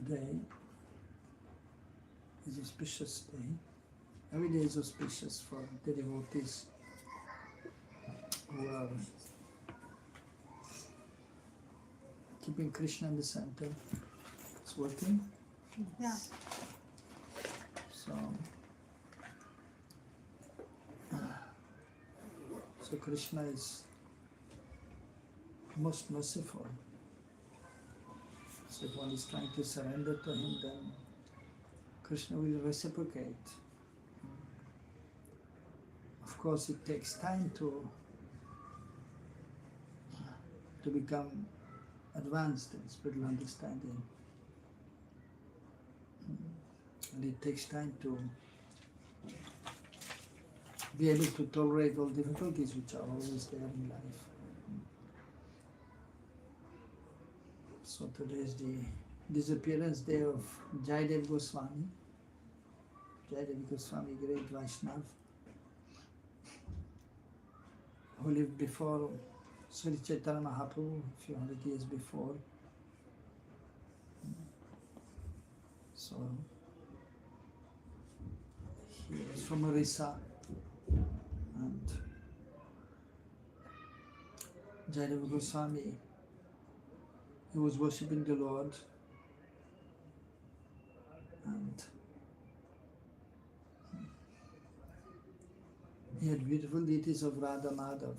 Today is a auspicious day. Every day is auspicious for the devotees who are keeping Krishna in the center. It's working. Yeah. So Krishna is most merciful. So if one is trying to surrender to him, then Krishna will reciprocate. Of course, it takes time to become advanced in spiritual understanding. And it takes time to be able to tolerate all difficulties which are always there in life. So today is the disappearance day of Jayadev Goswami. Jayadev Goswami, great Vaishnav, who lived before Sri Chaitanya Mahaprabhu, a few hundred years before. So he was from Orissa, and Jayadev Goswami, he was worshipping the Lord, and he had beautiful deities of Radha Madhav.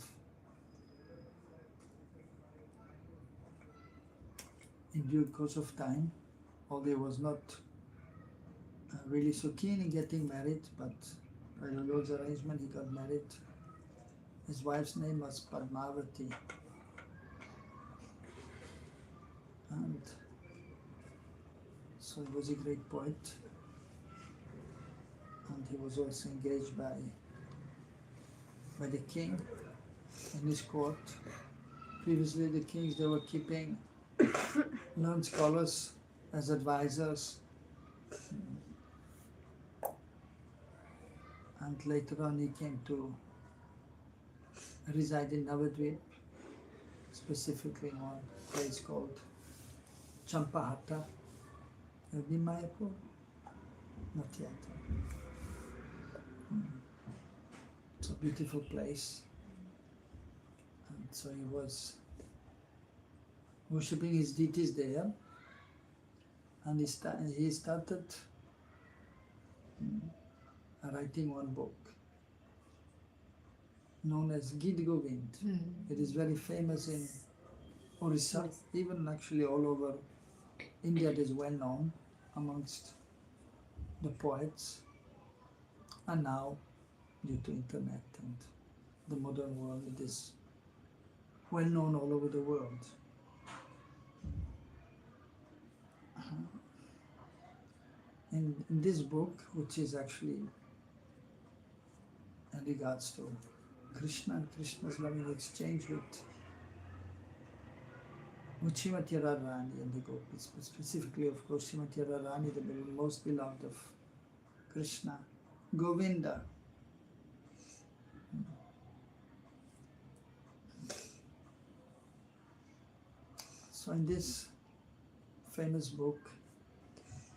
In due course of time, although he was not really so keen in getting married, but by the Lord's arrangement he got married. His wife's name was Padmavati. And so he was a great poet, and he was also engaged by the king in his court. Previously the kings, they were keeping learned scholars as advisors, and later on he came to reside in Navadvip, specifically in one place called Champahata. Have you been Mayapur? Not yet. It's a beautiful place. And so he was worshipping his deities there, and he started writing one book known as Gita Govind. It is very famous in Orissa, even actually all over India. It is well known amongst the poets, and now due to internet and the modern world, it is well known all over the world. In this book, which is actually in regards to Krishna and Krishna's loving exchange with Srimati Radharani and the gopis, but specifically, of course, Srimati Radharani, the most beloved of Krishna, Govinda. So in this famous book,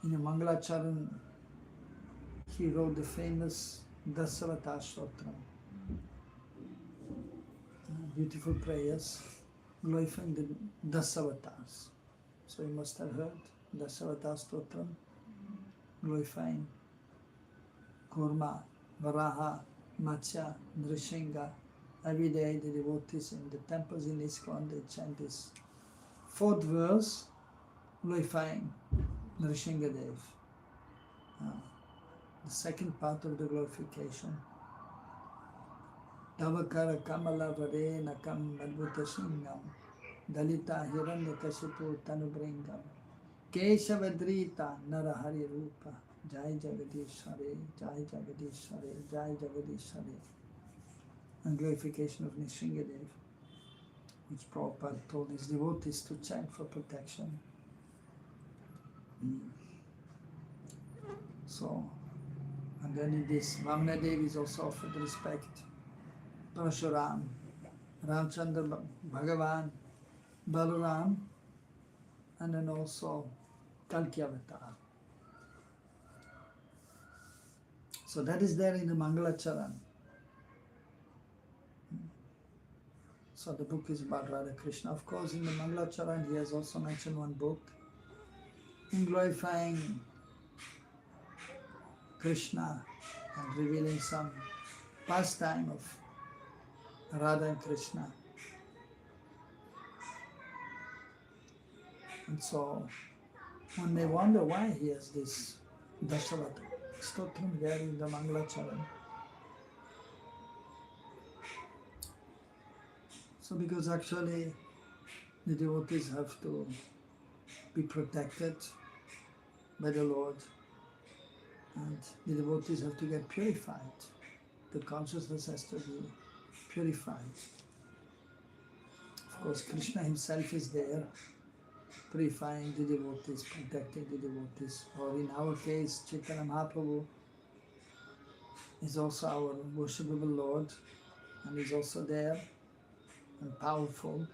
in a Mangalacharan, he wrote the famous Dasavata Stotram. Beautiful prayers glorifying the Dasavatars. So you must have heard Dasavata Stotram, glorifying Kurma, Varaha, Matsya, Nrishinga. Every day the devotees in the temples in ISKCON, they chant this fourth verse, glorifying Nrishingadev. The second part of the glorification. Tavakara Kamala Vare Nakam Madhuta Singam Dalita Hiranyakashipu Tanubringam Keshavadrita Narahari Rupa Jai Jagadish Hare, Jai Jagadish Hare, Jai Jagadish Hare. And glorification of Nrishingadev, which Prabhupada told his devotees to chant for protection. So, and then in this, Vamana Devi is also offered respect. Parashuram, Ramchandra Bhagavan, Balaram, and then also Kalki avatar. So that is there in the Mangalacharan. So the book is about Radha Krishna. Of course, in the Mangalacharan, he has also mentioned one book in glorifying Krishna and revealing some pastime of Radha and Krishna. And so one may wonder why he has this Dashavata Stotram there in the Mangalacharan. So because actually the devotees have to be protected by the Lord, and the devotees have to get purified. The consciousness has to be purified. Of course, Krishna himself is there, purifying the devotees, protecting the devotees. Or in our case, Chaitanya Mahaprabhu is also our worshipable Lord, and is also there and powerful.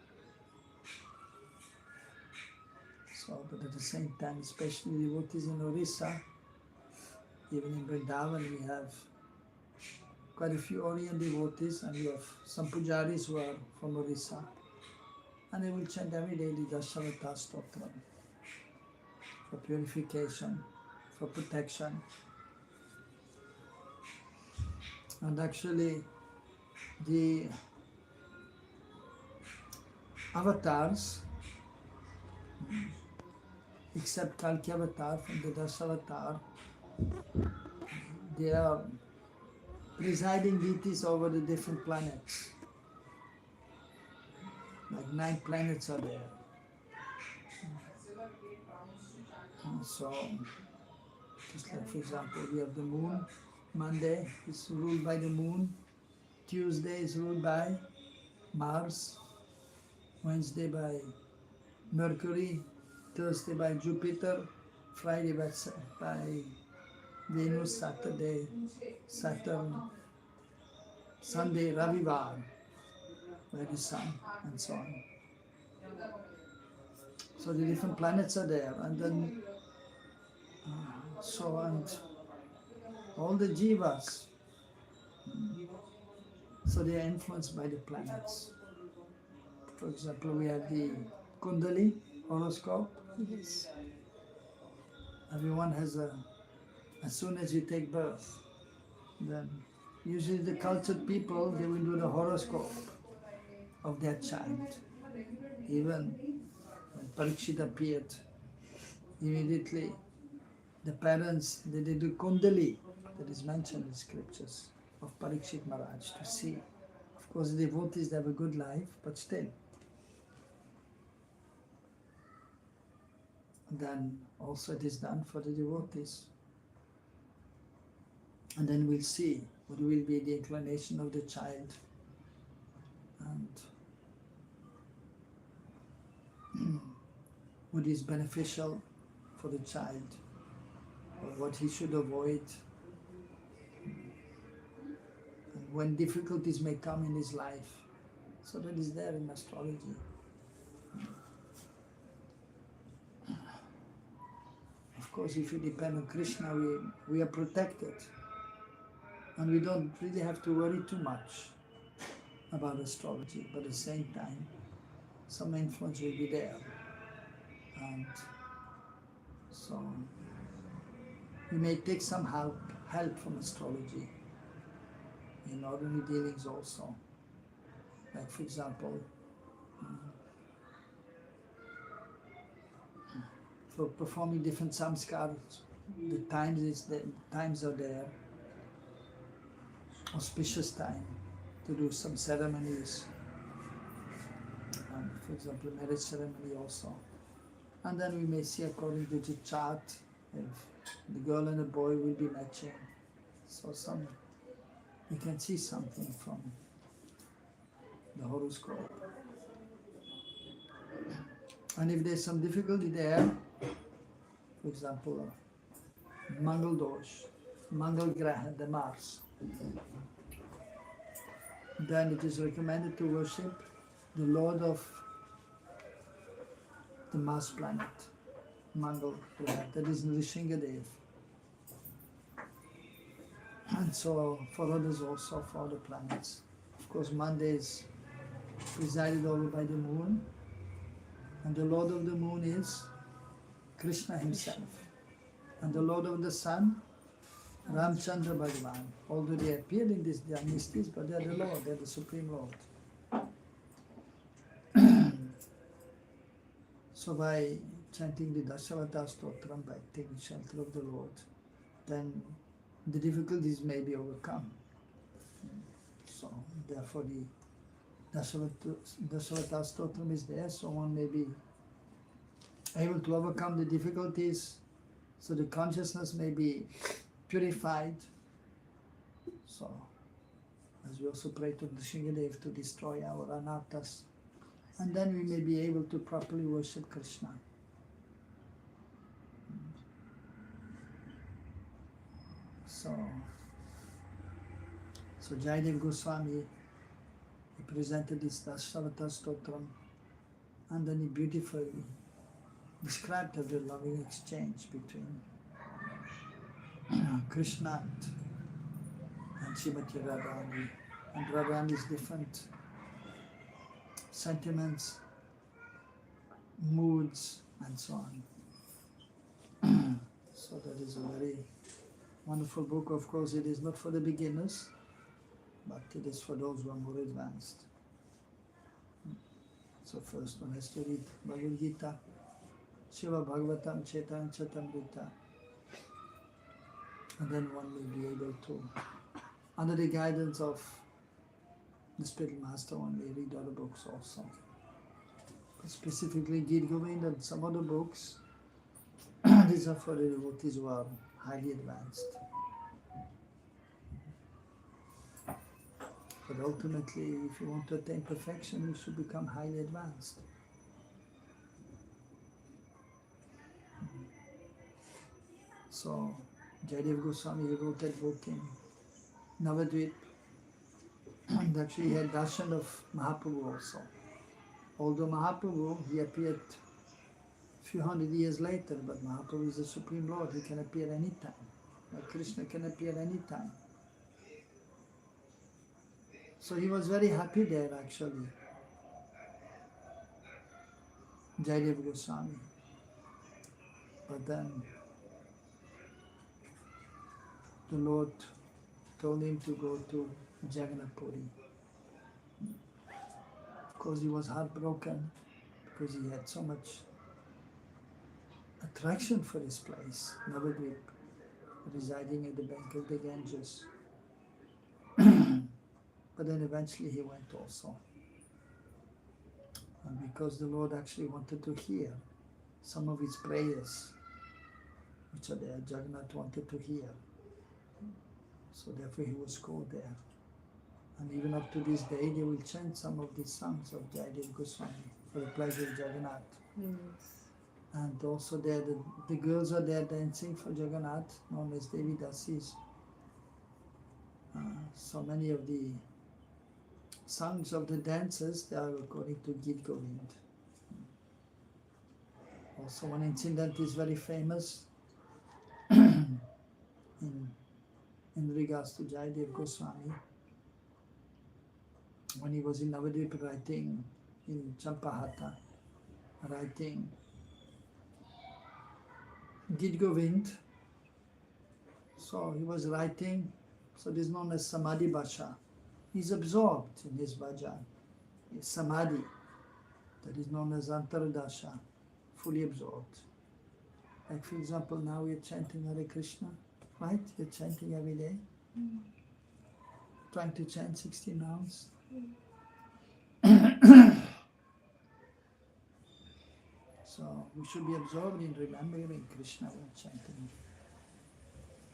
So, but at the same time, especially devotees in Orissa, even in Vrindavan, we have quite a few Orient devotees, and we have some pujaris who are from Orissa, and they will chant every day the Dashavata Stotram for purification, for protection. And actually, the avatars, except Kalki avatar from the Dasavatar, they are presiding deities over the different planets. Like 9 planets are there. And so, just like for example, we have the moon. Monday is ruled by the moon. Tuesday is ruled by Mars. Wednesday by Mercury. Thursday by Jupiter. Friday by Venus. Saturday Saturn. Sunday Ravivar by the sun, and so on. So the different planets are there, and then and all the jivas, so they are influenced by the planets. For example, we have the Kundali horoscope. Yes. Everyone has as soon as you take birth, then usually the cultured people, they will do the horoscope of their child. Even when Parikshit appeared, immediately the parents, they did the Kundali, that is mentioned in scriptures, of Parikshit Maharaj, to see. Of course, the devotees, they have a good life, but still. Then also it is done for the devotees. And then we'll see what will be the inclination of the child, and what is beneficial for the child, or what he should avoid, and when difficulties may come in his life. So that is there in astrology. Of course, if we depend on Krishna, we are protected, and we don't really have to worry too much about astrology, but at the same time, some influence will be there. And so we may take some help from astrology in ordinary dealings also. Like for example, for performing different samskars, the times are there, auspicious time to do some ceremonies. For example, marriage ceremony also. And then we may see according to the chart if the girl and the boy will be matching. So we can see something from the horoscope. And if there's some difficulty there, for example, Mangal Dosh, Mangal Graha, the Mars, then it is recommended to worship the Lord of the Mars planet. Mangal planet, that is Nrishingadev. And so for others also, for other planets. Of course, Monday is presided over by the moon, and the Lord of the moon is Krishna himself. And the Lord of the sun, Ramchandra Bhagavan. Although they appeared in these dynasties, but they are the Lord, they are the Supreme Lord. So by chanting the Dashavatha Stotram, by taking shelter of the Lord, then the difficulties may be overcome. So therefore the Dashavatha Stotram is there, so one may be able to overcome the difficulties, so the consciousness may be purified. So, as we also pray to Nrishingadev to destroy our anarthas, and then we may be able to properly worship Krishna. So Jayadev Goswami, he presented this Dashavatha Stotram, and then he beautifully described the loving exchange between Krishna and Srimati Radharani, and Radharani's different sentiments, moods, and so on. So that is a very wonderful book. Of course, it is not for the beginners, but it is for those who are more advanced. So first one has to read Bhagavad Gita, Shiva Bhagavatam Chetan Chatamrita, and then one will be able to, under the guidance of the spiritual master, one may read other books also. Specifically Gita Govind and some other books, these are for the devotees who are highly advanced. But ultimately, if you want to attain perfection, you should become highly advanced. So, Jayadev Goswami, he wrote that book in Navadvip, and actually he had darshan of Mahaprabhu also. Although Mahaprabhu, he appeared a few hundred years later, but Mahaprabhu is the Supreme Lord, he can appear anytime. Like Krishna can appear anytime. So he was very happy there actually, Jayadev Goswami. But then the Lord told him to go to Jagannath Puri. Of course he was heartbroken because he had so much attraction for this place, Navadvip, residing at the bank of the Ganges. But then eventually he went also. And because the Lord actually wanted to hear some of his prayers, which are there, Jagannath wanted to hear. So therefore he was called there. And even up to this day, they will chant some of these songs of Jayadev Goswami for the pleasure of Jagannath. Yes. And also there, the girls are there dancing for Jagannath, known as Devi Dasis. So many of the songs of the dancers, they are according to Gita Govind. Also one incident is very famous in regards to Jayadev Goswami. When he was in Navadvip writing, in Champahata, writing Gita Govind, so he was writing, so this is known as Samadhi Bhasha. He's absorbed in his bhajan, his Samadhi, that is known as Antaradasha, fully absorbed. Like for example, now we're chanting Hare Krishna, right? You're chanting every day, trying to chant 16 rounds. So we should be absorbed in remembering Krishna when chanting,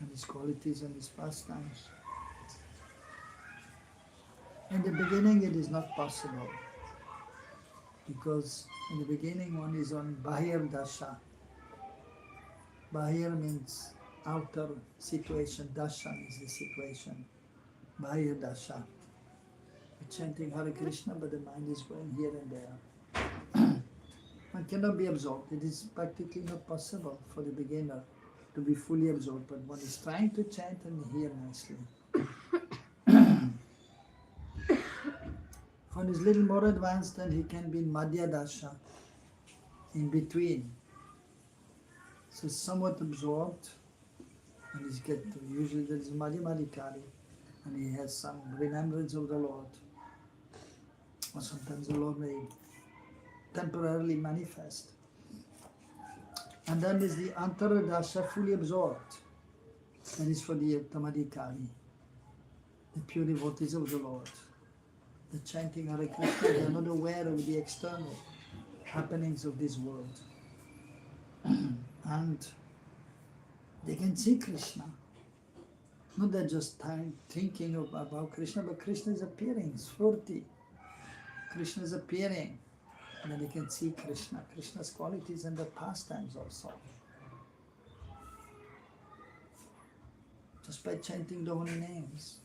and his qualities and his pastimes. In the beginning it is not possible, because in the beginning one is on Bahir Dasha. Bahir means outer situation, Dasha is the situation, Bahir Dasha. We're chanting Hare Krishna, but the mind is going here and there. One cannot be absorbed. It is practically not possible for the beginner to be fully absorbed, but one is trying to chant and hear nicely. If one is little more advanced, then he can be in Madhya Dasha, in between. So somewhat absorbed, and he's usually there is Madhya Madhikari, and he has some remembrance of the Lord. Or sometimes the Lord may temporarily manifest. And then there's the Antara Dasha, fully absorbed. That is for the Tamadikari, the pure devotees of the Lord. The chanting Hare Krishna, they are not aware of the external happenings of this world. And they can see Krishna. Not that just thinking about Krishna, but Krishna is appearing, Sfurti. Krishna is appearing. And then they can see Krishna, Krishna's qualities and the pastimes also. Just by chanting the holy names.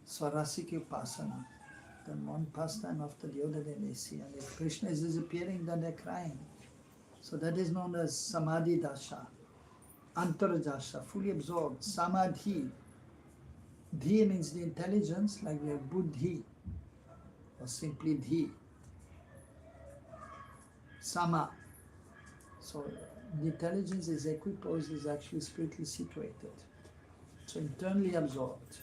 Swarasiki Upasana. Then one pastime after the other they see. And if Krishna is disappearing, then they're crying. So that is known as Samadhi Dasha. Antara Dasha, fully absorbed. Samadhi. Dhi means the intelligence, like we have Buddhi. Or simply Dhi. Sama. So the intelligence is equiposed, is actually spiritually situated. So internally absorbed.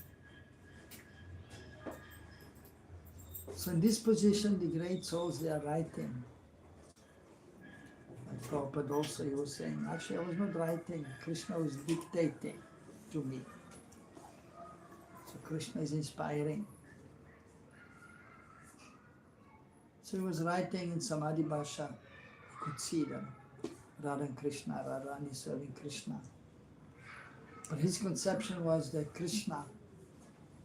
So in this position, the great souls, they are writing. Like Prabhupada also, he was saying, actually I was not writing, Krishna was dictating to me. So Krishna is inspiring. So he was writing in Samadhi Bhasha, you could see them, Radha and Krishna, Radharani serving Krishna. But his conception was that Krishna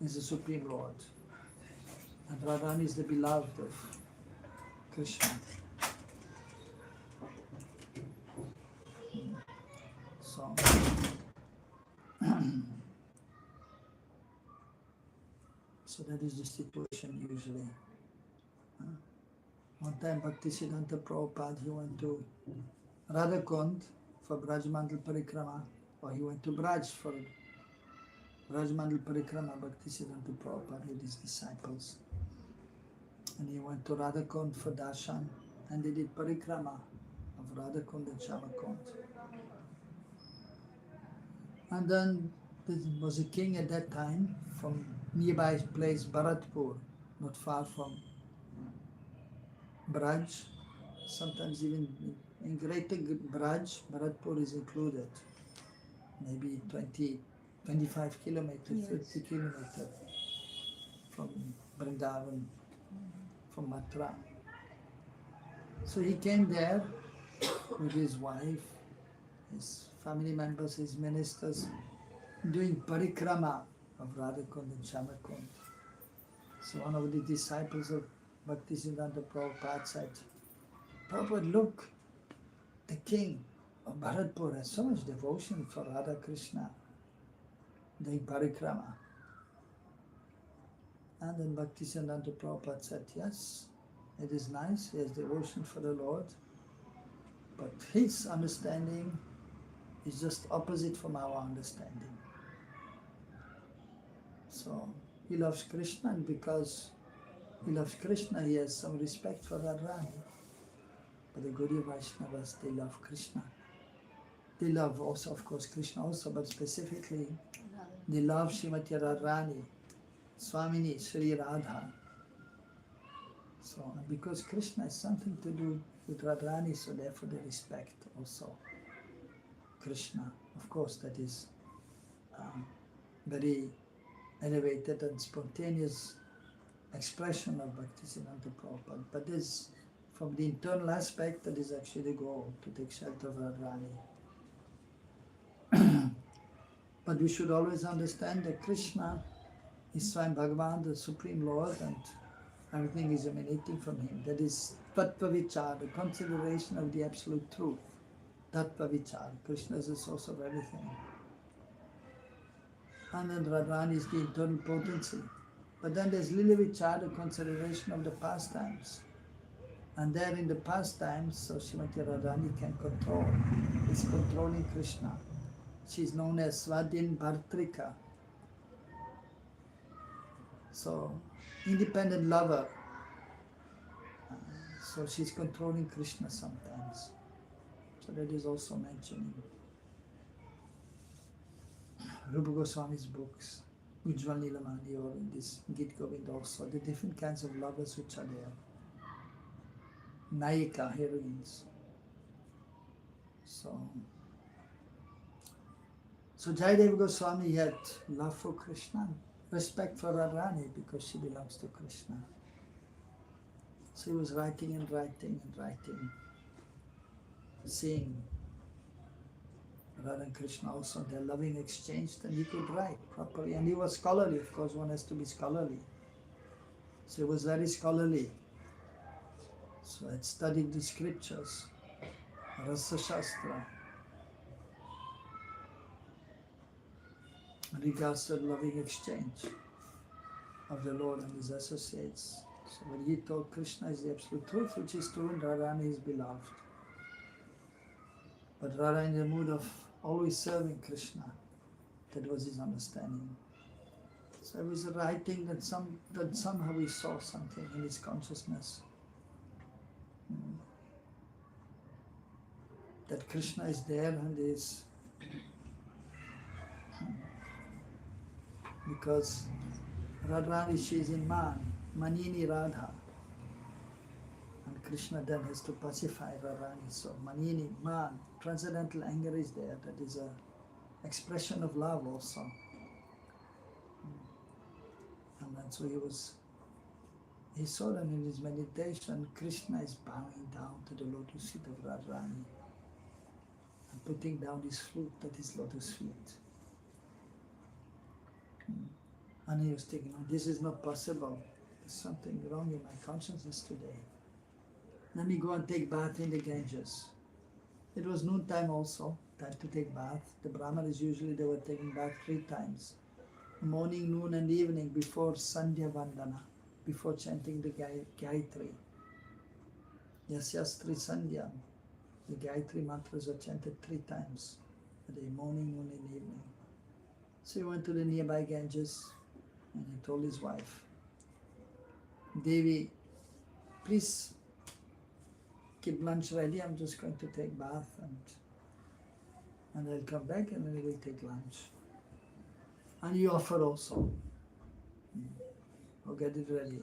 is the Supreme Lord. And Radharani is the beloved of Krishna. So, so that is the situation usually. One time Bhaktisiddhanta Prabhupada, he went to Radhakund for Brajmandal Parikrama, or he went to Braj for Brajmandal Parikrama, Bhaktisiddhanta Prabhupada with his disciples. And he went to Radhakund for darshan, and they did Parikrama of Radhakund and Shamakund. And then there was a king at that time from nearby place Bharatpur, not far from Braj. Sometimes even in greater Braj, Bharatpur is included. Maybe 20, 25 kilometers, 30 kilometers from Vrindavan, from Mathura. So he came there with his wife, his family members, his ministers, doing parikrama of Radhakund and Shamakund. So one of the disciples of Bhaktisiddhanta Prabhupada said, Prabhupada, look, the king of Bharatpur has so much devotion for Radha Krishna, doing parikrama. And then Bhaktisiddhanta Prabhupada said, yes, it is nice, he has devotion for the Lord, but his understanding is just opposite from our understanding. So he loves Krishna, and because he loves Krishna, he has some respect for Radharani. But the Gaudiya Vaishnavas, they love Krishna. They love also, of course, Krishna also, but specifically, they love Srimati Radharani, Swamini, Sri Radha. So, because Krishna has something to do with Radharani, so therefore they respect also Krishna. Of course, that is very elevated and spontaneous expression of Bhaktisiddhanta Prabhupada. But this, from the internal aspect, that is actually the goal, to take shelter of Radharani. But we should always understand that Krishna is Swayam Bhagavan, the Supreme Lord, and everything is emanating from him. That is Tattva Vichar, the consideration of the absolute truth. Tattva Vichar. Krishna is the source of everything. And then Radharani is the internal potency. But then there's Lila Vichar, the consideration of the pastimes. And there in the past times, so Srimati Radharani can control, is controlling Krishna. She is known as Swadhin Bhartrika. So, independent lover. So she's controlling Krishna sometimes. So that is also mentioning Rupa Goswami's books, Ujjwal Nilamani, or in this Gita Govinda also, the different kinds of lovers which are there. Nayika, heroines. So Jayadeva Goswami had love for Krishna, respect for Radharani because she belongs to Krishna. So he was writing and writing and writing, seeing Radha and Krishna also, their loving exchange, then he could write properly. And he was scholarly, of course, one has to be scholarly. So he was very scholarly. So I had studied the scriptures, Rasa Shastra, in regards to the loving exchange of the Lord and his associates. So when he told Krishna is the absolute truth, which is true, and Radharani is beloved. But Radha in the mood of always serving Krishna, that was his understanding. So he was writing that somehow he saw something in his consciousness. That Krishna is there and is because Radharani, she is in Man, Manini Radha. And Krishna then has to pacify Radharani. So Manini, Man, transcendental anger is there. That is an expression of love also. And then so he saw that in his meditation, Krishna is bowing down to the lotus feet of Radharani and putting down his flute at his lotus feet. And he was thinking, oh, this is not possible. There's something wrong in my consciousness today. Let me go and take bath in the Ganges. It was noontime also, time to take bath. The Brahmanas usually they were taking bath 3 times. Morning, noon and evening before Sandhya Vandana, before chanting the Gayatri. Yasyastri Sandhyam. The Gayatri mantras are chanted 3 times a day, morning, noon and evening. So he went to the nearby Ganges and he told his wife, Devi, please keep lunch ready, I'm just going to take bath and I'll come back and then we will take lunch. And you offer also. Or get it ready.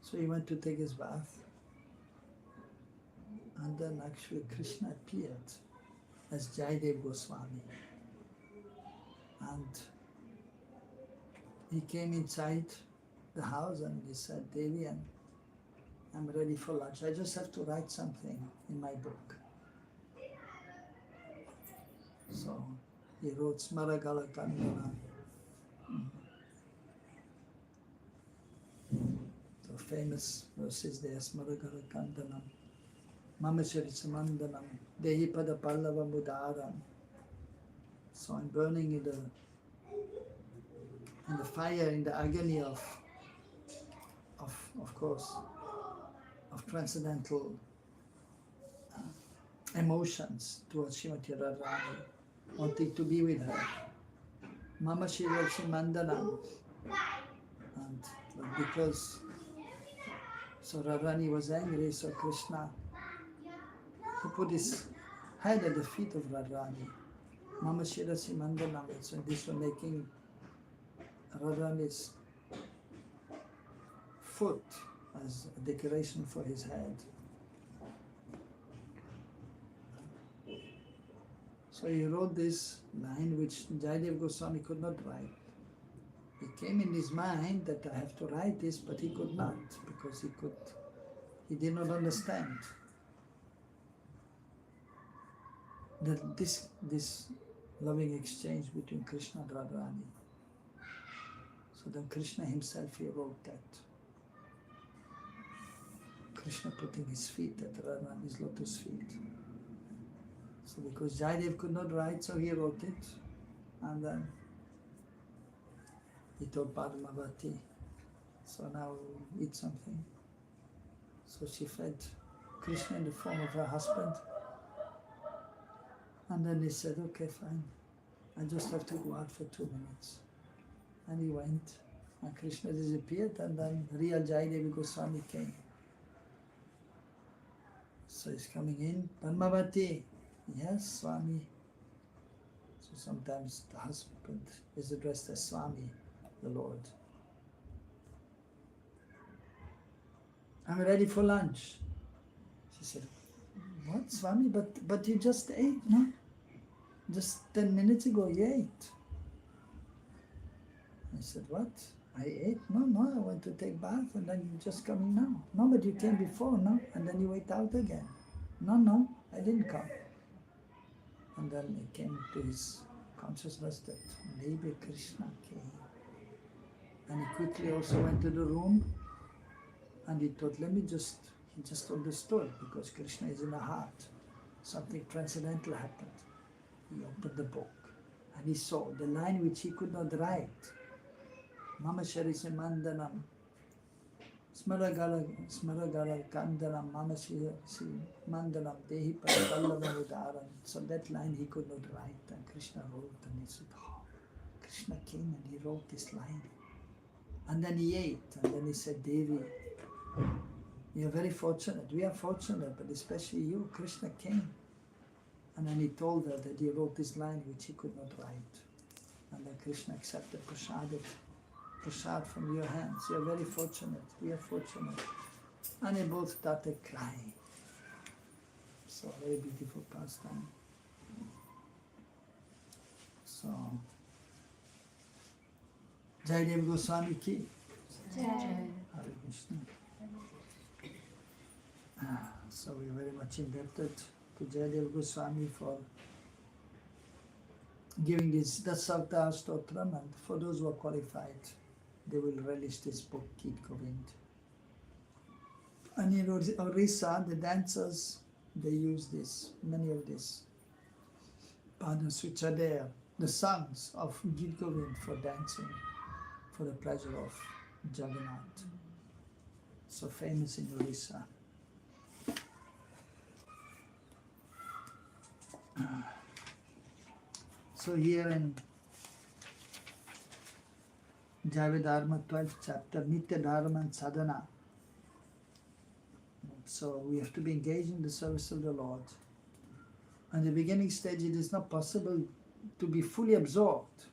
So he went to take his bath. And then actually Krishna appeared as Jayadeva Goswami. And he came inside the house and he said, Devi, I'm ready for lunch. I just have to write something in my book. So he wrote Smaragala Kandana. So famous verses there, Smaragala Kandanam, Mamacharisamandanam, Dehi Pada Pallava Mudaram. So I'm burning in the fire, in the agony of course, of transcendental emotions towards Srimati Radharani, wanting to be with her. Mama Shirvashi Mandanam. And because so Radharani was angry, so Krishna, he put his head at the feet of Radharani. Mama Shirvashi Mandanam. So this was making Radharani's foot as a decoration for his head. So he wrote this line which Jayadeva Goswami could not write. It came in his mind that I have to write this, but he could not, because he did not understand that this loving exchange between Krishna and Radharani. So then Krishna himself, he wrote that. Krishna putting his feet at Radharani's lotus feet. So because Jayadev could not write, so he wrote it, and then he told Padmavati, so now eat something. So she fed Krishna in the form of her husband. And then he said, okay, fine. I just have to go out for 2 minutes. And he went. And Krishna disappeared, and then real Jayadevi Goswami came. So he's coming in. Padmavati. Yes, Swami. So sometimes the husband is addressed as Swami, the Lord. I'm ready for lunch. She said, what, Swami? But you just ate, no? Just 10 minutes ago you ate. I said, what? I ate? No, I went to take bath and then you're just coming now. No, but you came before, no? And then you went out again. No, I didn't come. And then it came to his consciousness that maybe Krishna came. And he quickly also went to the room and he thought, he just understood, because Krishna is in the heart. Something transcendental happened. He opened the book and he saw the line which he could not write. Mama Sharisi Mandanam Smaragala Kandanam Mama Sharisi Mandanam Dehi Rupanuga Dhara. So that line he could not write, and Krishna wrote, and he said, oh, Krishna came and he wrote this line. And then he ate, and then he said, Devi, you're very fortunate. We are fortunate, but especially you, Krishna came. And then he told her that he wrote this line which he could not write. And then Krishna accepted prasad from your hands. You are very fortunate. We are fortunate. And they both started crying. So very beautiful pastime. So Jayadev Goswami ki. Jai. Hare Krishna. So we are very much indebted to Jayadev Goswami for giving this Dasavta Stotram, and for those who are qualified, they will relish this book, Git Govind. And in Orissa, the dancers, they use this, many of these padas which are there, the songs of Git Govind for dancing, for the pleasure of Jagannath. So famous in Orissa. So here in Javedharma 12th chapter, Nitya Dharma and Sadhana. So we have to be engaged in the service of the Lord. And the beginning stage, it is not possible to be fully absorbed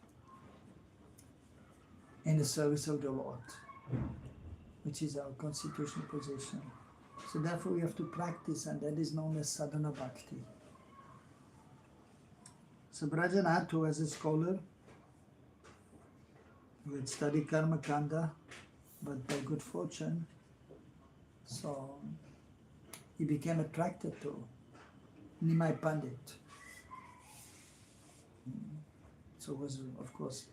in the service of the Lord, which is our constitutional position. So therefore we have to practice, and that is known as sadhana bhakti. So Brajanath, who was a scholar, who had studied Karma Kanda, but by good fortune, so he became attracted to Nimai Pandit. So was, of course,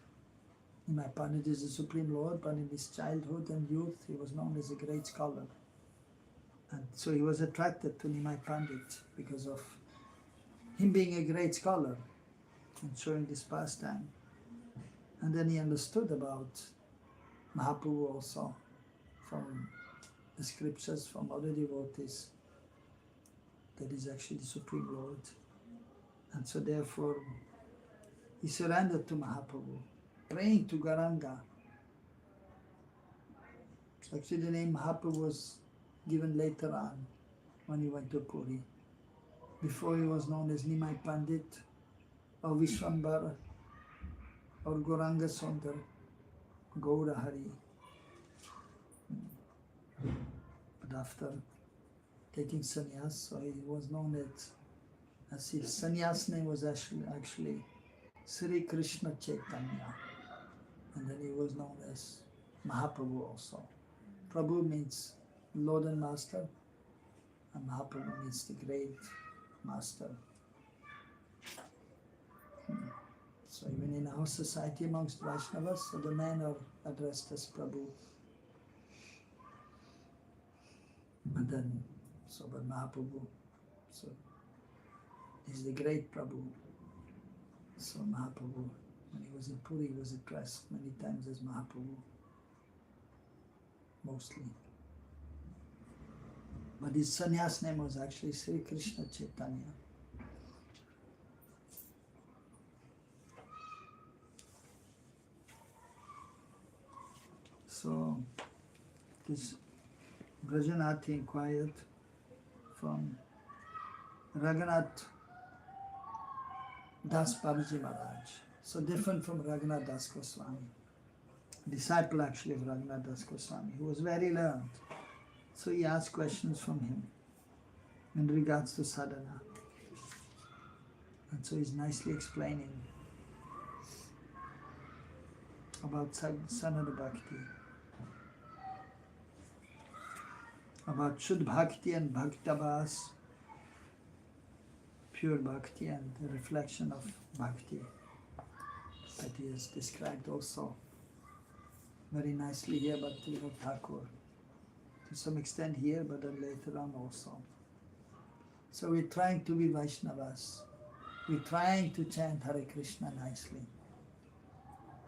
Nimai Pandit is the Supreme Lord, but in his childhood and youth, he was known as a great scholar. And so he was attracted to Nimai Pandit because of him being a great scholar and showing this pastime. And then he understood about Mahaprabhu also from the scriptures, from other devotees, that is actually the Supreme Lord. And so therefore he surrendered to Mahaprabhu, praying to Gauranga. Actually the name Mahaprabhu was given later on when he went to Puri. Before he was known as Nimai Pandit or Vishwambara or Gauranga Sundar, Gaura Hari. But after taking sannyas, so he was known as his sannyas name was actually Sri Krishna Chaitanya. And then he was known as Mahaprabhu also. Prabhu means Lord and Master, and Mahaprabhu means the great Master. So even in our society amongst Vaishnavas, so the men are addressed as Prabhu. And then, so but Mahaprabhu, so is the great Prabhu. So Mahaprabhu When he was in Puri, he was dressed many times as Mahaprabhu, mostly. But his sannyas name was actually Sri Krishna Chaitanya. So, this Brajanathi inquired from Raghunath Das Babaji Maharaj. So different from Raghunath Das Goswami, disciple actually of Raghunath Das Goswami, who was very learned. So he asked questions from him in regards to sadhana. And so he's nicely explaining about sadhana bhakti, about Shuddh Bhakti and Bhaktabhas, pure bhakti and the reflection of bhakti that he has described also very nicely here by Bhaktivinoda Thakur. To some extent here, but then later on also. So we're trying to be Vaishnavas. We're trying to chant Hare Krishna nicely.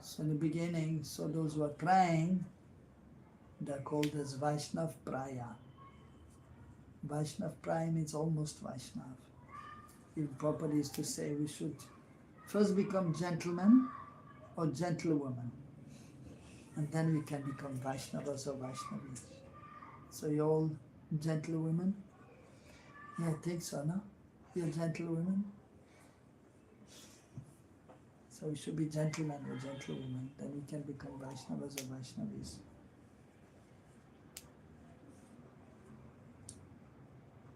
So in the beginning, so those who are trying, they're called as Vaishnav Praya. Vaishnav Praya means almost Vaishnav. If proper is to say, we should first become gentlemen or gentlewomen, and then we can become Vaishnavas or Vaishnavis. So you're all gentlewomen? Yeah, I think so, no? You're gentlewomen? So we should be gentlemen or gentlewomen, then we can become Vaishnavas or Vaishnavis.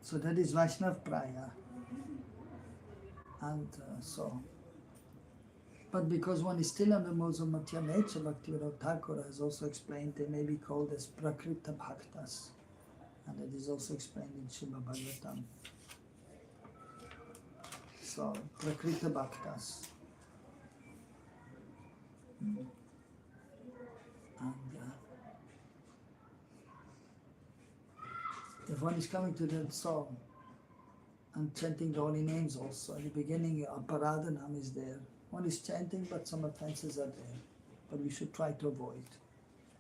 So that is Vaishnav Praya. And but because one is still on the modes of Madhya nature, Bhaktivinoda Thakur has also explained they may be called as Prakrita Bhaktas. And that is also explained in Srimad Bhagavatam. So, Prakrita Bhaktas. And if one is coming to the song and chanting the holy names also, in the beginning Aparadhanam is there. One is chanting, but some offenses are there. But we should try to avoid.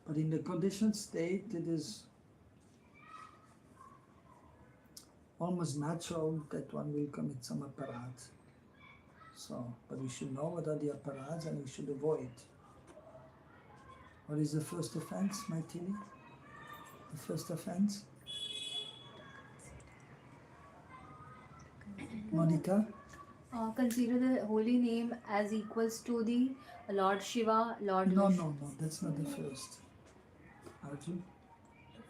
But in the conditioned state, it is almost natural that one will commit some aparadh. So, but we should know what are the aparadhs and we should avoid. What is the first offense, Maithili? The first offense? Monica? Consider the holy name as equals to the Lord Shiva, Lord No, Vishnu. no, that's not the first. Arjun?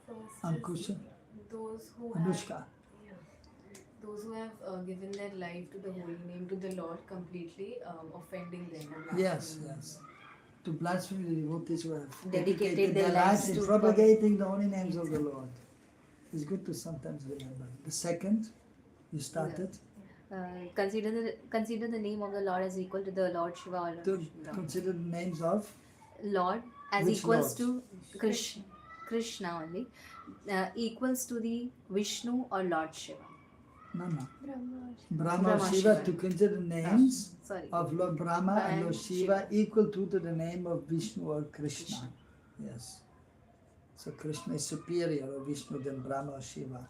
The first Ankusha? is those who Anushka? have, those who have given their life to the holy name, to the Lord completely, offending them. or Yes, blaspheming them. yes. To blaspheme the devotees who have Dedicated their their lives lives in to propagating the holy names of the Lord. It's good to sometimes remember. The second, you started Consider the name of the Lord as equal to the Lord Shiva or Lord to Vishnu. consider the names of Lord as Which equals Lord? to Krishna only, equals to the Vishnu or Lord Shiva. no, Brahma. Brahma or Brahma, Shiva, Shiva. to consider names Sorry. of Lord Brahma and Lord And Shiva equal to the name of Vishnu or Krishna. Yes. So Krishna is superior or Vishnu than Brahma or Shiva.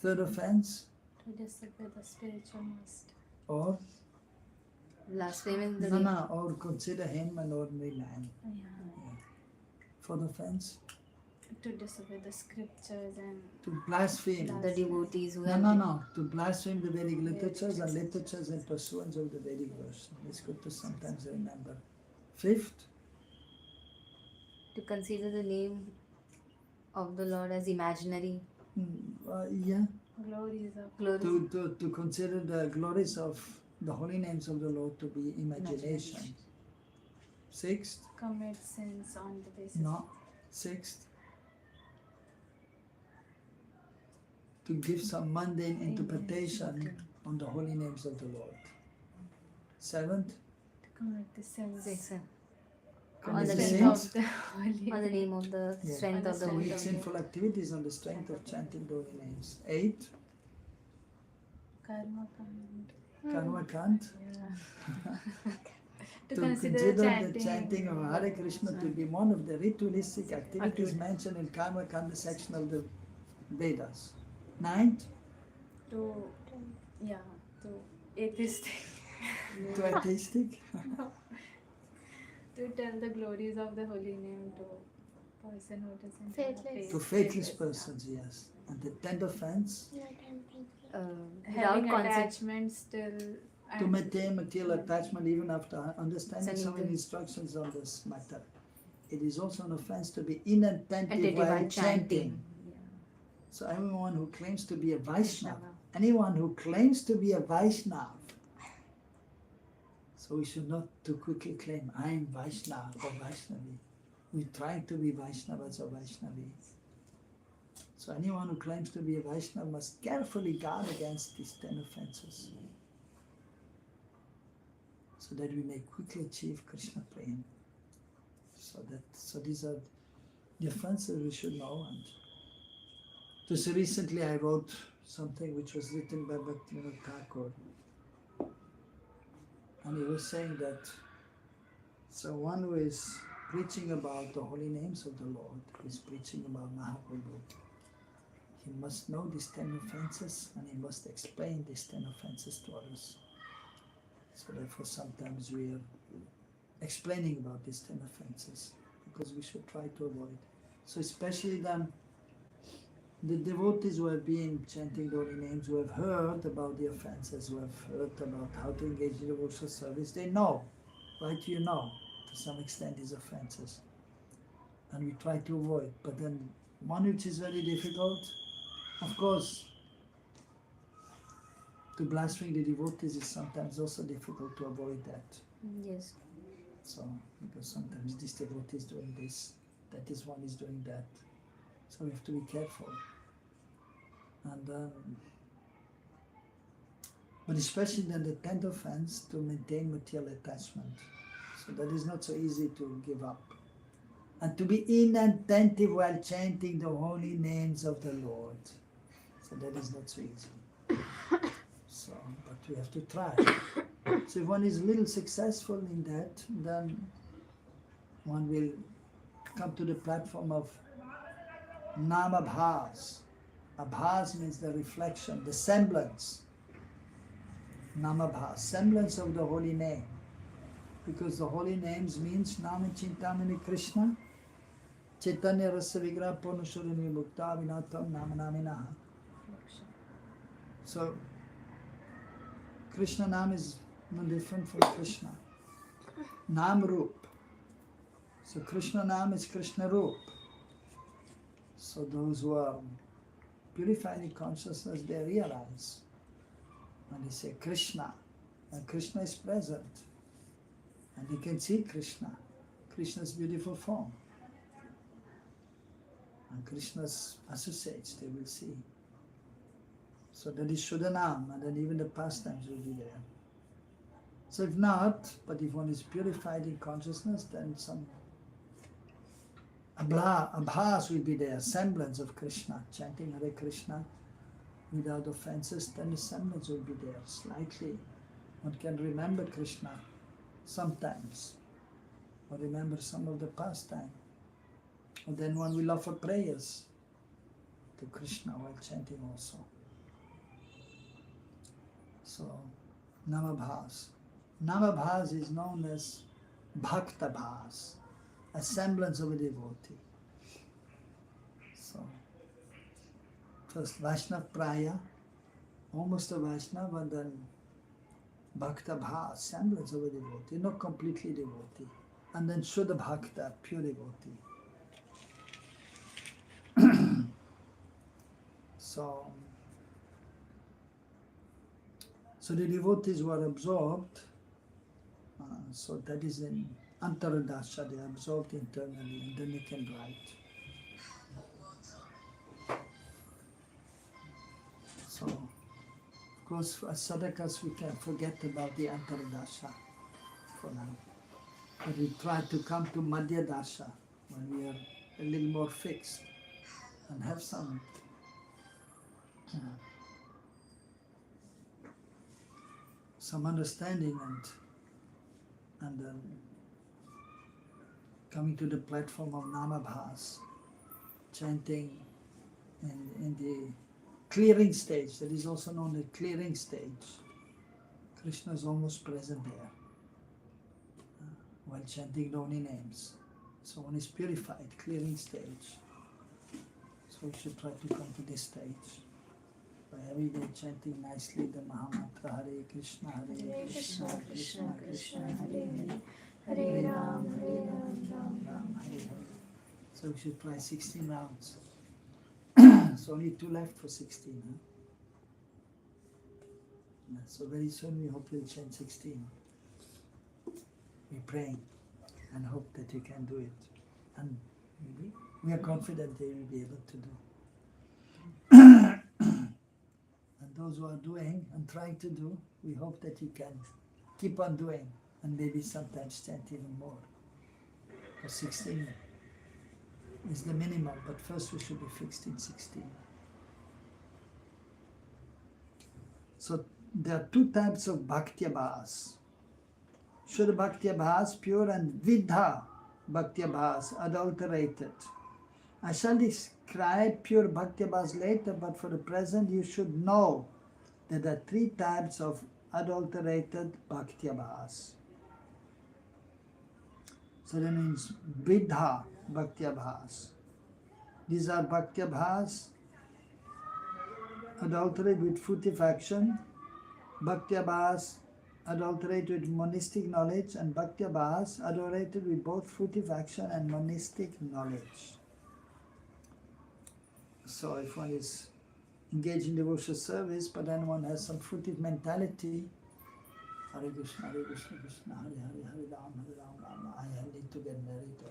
Third offense, To disobey the spiritual master. or Blaspheming the no, name. no, or consider him an ordinary man. Fourth offense, To disobey the scriptures and to blaspheme. The devotees who No, have no, to blaspheme the Vedic literatures and literatures and pursuance of the Vedic version. It's good to sometimes remember. Fifth, to consider the name of the Lord as imaginary. yeah, glories of Glory. to consider the glories of the holy names of the Lord to be imagination. Sixth, commit sins on the basis no, sixth, to give some mundane interpretation on the holy names of the Lord. Seventh, to commit the sins Sixth, commit on the the name sins. of the holy on the name of the Yeah. strength of the On the Holy Commit strength sinful activities on the strength of chanting the holy names. Eighth, karma command. Karma Kant. To To consider the chanting of Hare Krishna to be one of the ritualistic activities mentioned in Karma Kanda section of the Vedas. Ninth, to atheistic to atheistic. to tell the glories of the holy name to person who doesn't Faithless. To faithless persons, yes. And the tenth offense, having Without attachments till to maintain material attachment even after understanding It's so an many evil. instructions on this matter. It is also an offense to be inattentive Attentive while while chanting. So anyone who claims to be a Vaishnava, anyone who claims to be a Vaishnava, so we should not too quickly claim, I am Vaishnava or Vaishnavi. We try to be Vaishnavas or Vaishnavis. So anyone who claims to be a Vaishnava must carefully guard against these 10 offenses, so that we may quickly achieve Krishna prema. So these are the offenses we should know. And just recently I wrote something which was written by Bhaktivinoda Thakur, and he was saying that so one who is preaching about the holy names of the Lord, who is preaching about Mahaprabhu, he must know these 10 offenses and he must explain these 10 offenses to others. So therefore sometimes we are explaining about these 10 offenses because we should try to avoid. So especially then the devotees who have been chanting the holy names, who have heard about the offenses, who have heard about how to engage in devotional service, they know, right? You know, to some extent, these offenses. And we try to avoid. But then one which is very difficult, of course, to blaspheme the devotees is sometimes also difficult to avoid that. Yes. So, because sometimes this devotee is doing this, that this one is doing that. So we have to be careful. And but especially then the 10th offense, to maintain material attachment. So that is not so easy to give up. And to be inattentive while chanting the holy names of the Lord. So that is not so easy. So, but we have to try. So if one is a little successful in that, then one will come to the platform of Namabhas. Abhas means the reflection, the semblance. Namabhas, semblance of the holy name. Because the holy names means Nama Chintamani Krishna, Chaitanya Rasa Vigraha Purnashurini Mukta Vinatam Nama Naminaha. So, Krishna Nam is no different from Krishna. Nam Roop. So Krishna Nam is Krishna Roop. So those who are purified in consciousness, they realize when they say Krishna, and Krishna is present, and they can see Krishna, Krishna's beautiful form, and Krishna's associates, they will see. So that is Shuddhanam, and then even the pastimes will be there. So if not, but if one is purified in consciousness, then some abhas will be there, semblance of Krishna, chanting Hare Krishna without offenses, then the semblance will be there, slightly. One can remember Krishna sometimes, or remember some of the pastime. And then one will offer prayers to Krishna while chanting also. So, Namabhas. Namabhas is known as Bhaktabhas, a semblance of a devotee. So, first Vaishnava Praya, almost a Vaishnava, and then Bhaktabhas, semblance of a devotee, not completely devotee. And then Shuddha Bhakta, pure devotee. So the devotees who are absorbed, so that is in Antaradasha, they are absorbed internally, and then they can write. So, of course, as sadhakas, we can forget about the Antaradasha for now. But we try to come to Madhya Dasha, when we are a little more fixed, and have some some understanding and coming to the platform of Namabhas, chanting in the clearing stage, that is also known as clearing stage. Krishna is almost present there while chanting the holy names. So one is purified, clearing stage. So we should try to come to this stage by every day chanting nicely the Mahamantra Hare Krishna, Hare Krishna, Krishna Krishna, Hare Hare, Hare Ram, Ram Ram, Hare Hare. So we should try 16 rounds. So only 2 left for 16. Huh? Yeah, so very soon we hope we'll chant 16. We're praying and hope that you can do it. And we are confident that you'll be able to do. And those who are doing and trying to do, we hope that you can keep on doing and maybe sometimes chant even more. For 16 is the minimum, but first we should be fixed in 16. So there are 2 types of Bhaktyabhas. Shuddha Bhaktyabhas, pure, and Vidha Bhaktyabhas, adulterated. I shall describe pure Bhaktyabhas later, but for the present you should know that there are 3 types of adulterated Bhaktyabhas. So that means Vidha Bhaktyabhas. These are Bhaktyabhas adulterated with fruitive action, Bhaktyabhas adulterated with monistic knowledge, and Bhaktyabhas adulterated with both fruitive action and monistic knowledge. So if one is engaged in devotional service, but then one has some fruitive mentality, Hare Krishna, Krishna, Hare Hare, Hare Ram, Ram, I need to get married.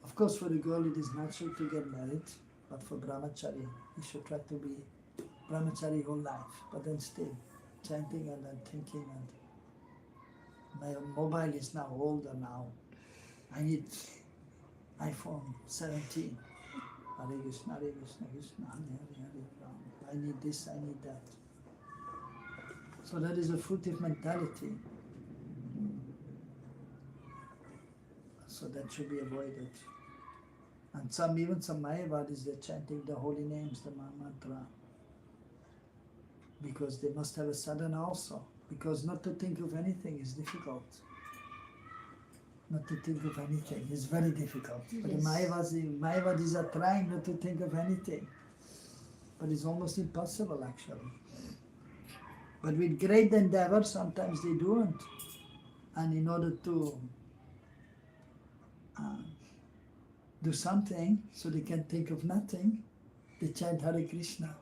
Of course, for the girl it is natural to get married, but for brahmachari, you should try to be brahmachari whole life, but then still chanting and then thinking. And my mobile is now older now. I need iPhone 17. Hare Krishna, Krishna, Hare Hare, Ram. I need this, I need that. So that is a fruitive mentality. So that should be avoided. And even some Mayavadis, they're chanting the holy names, the mantra, because they must have a sadhana also. Because not to think of anything is difficult. Not to think of anything is very difficult. Yes. But the Mayavadis are trying not to think of anything. But it's almost impossible actually. But with great endeavor, sometimes they don't. And in order to do something, so they can think of nothing, they chant Hare Krishna.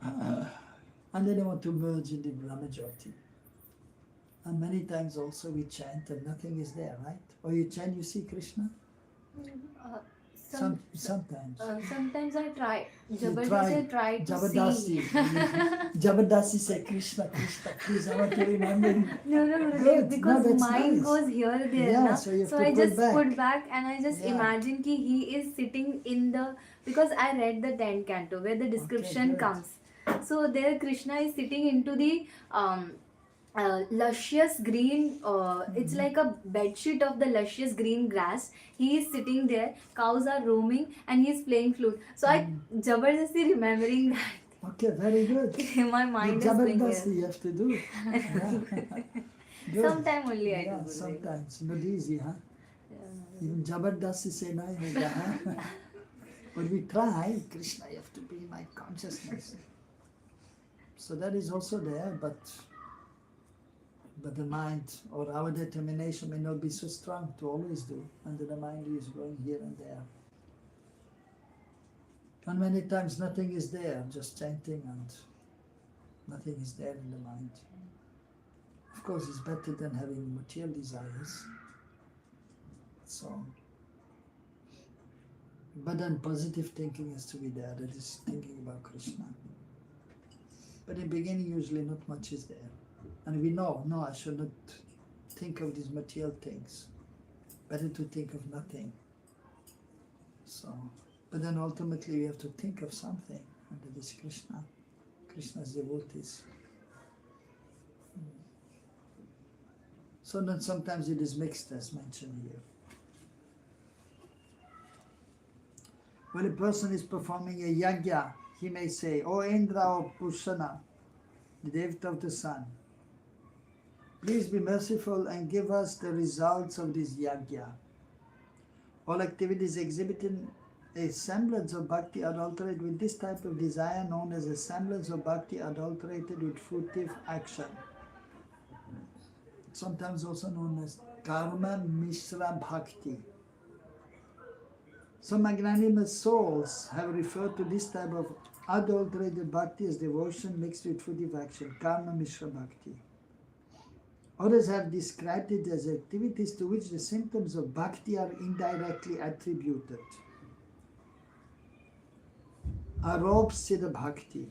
And then they want to merge in the Brahmajyoti. And many times also we chant and nothing is there, right? Or you chant, you see Krishna? Sometimes. Sometimes I try. I try to Jabardasti. see. Jabardasti say Krishna, Krishna, please, I want to remember you. No, because mind nice. goes here, there. Yeah, Na? so you have So to I put just back. put back and I just imagine that he is sitting in the, because I read the 10th canto where the description comes. So there Krishna is sitting into the luscious green, it's like a bed sheet of the luscious green grass. He is sitting there, cows are roaming and he is playing flute. So I jabardasti remembering that. Okay, very good. My mind is going Jabardasti you have to do. Yeah. Sometime only I do. Sometimes, not easy, huh? Even Jabardasti say nahi hoga, huh? But we try, Krishna, you have to be my consciousness. So that is also there, but the mind or our determination may not be so strong to always do, and the mind is going here and there. And many times nothing is there, just chanting and nothing is there in the mind. Of course, it's better than having material desires. So, but then positive thinking has to be there, that is thinking about Krishna. But in the beginning, usually not much is there. And we know, no, I should not think of these material things. Better to think of nothing. So, but then ultimately we have to think of something, and that is Krishna, Krishna's devotees. So then sometimes it is mixed as mentioned here. When a person is performing a yajna, he may say, O Indra or Pushana, the devta of the sun, please be merciful and give us the results of this yajna. All activities exhibiting a semblance of bhakti adulterated with this type of desire known as a semblance of bhakti adulterated with fruitive action. Sometimes also known as karma mishra bhakti. Some magnanimous souls have referred to this type of adulterated bhakti as devotion mixed with fruitive action, karma mishra bhakti. Others have described it as activities to which the symptoms of bhakti are indirectly attributed. Arop siddha bhakti.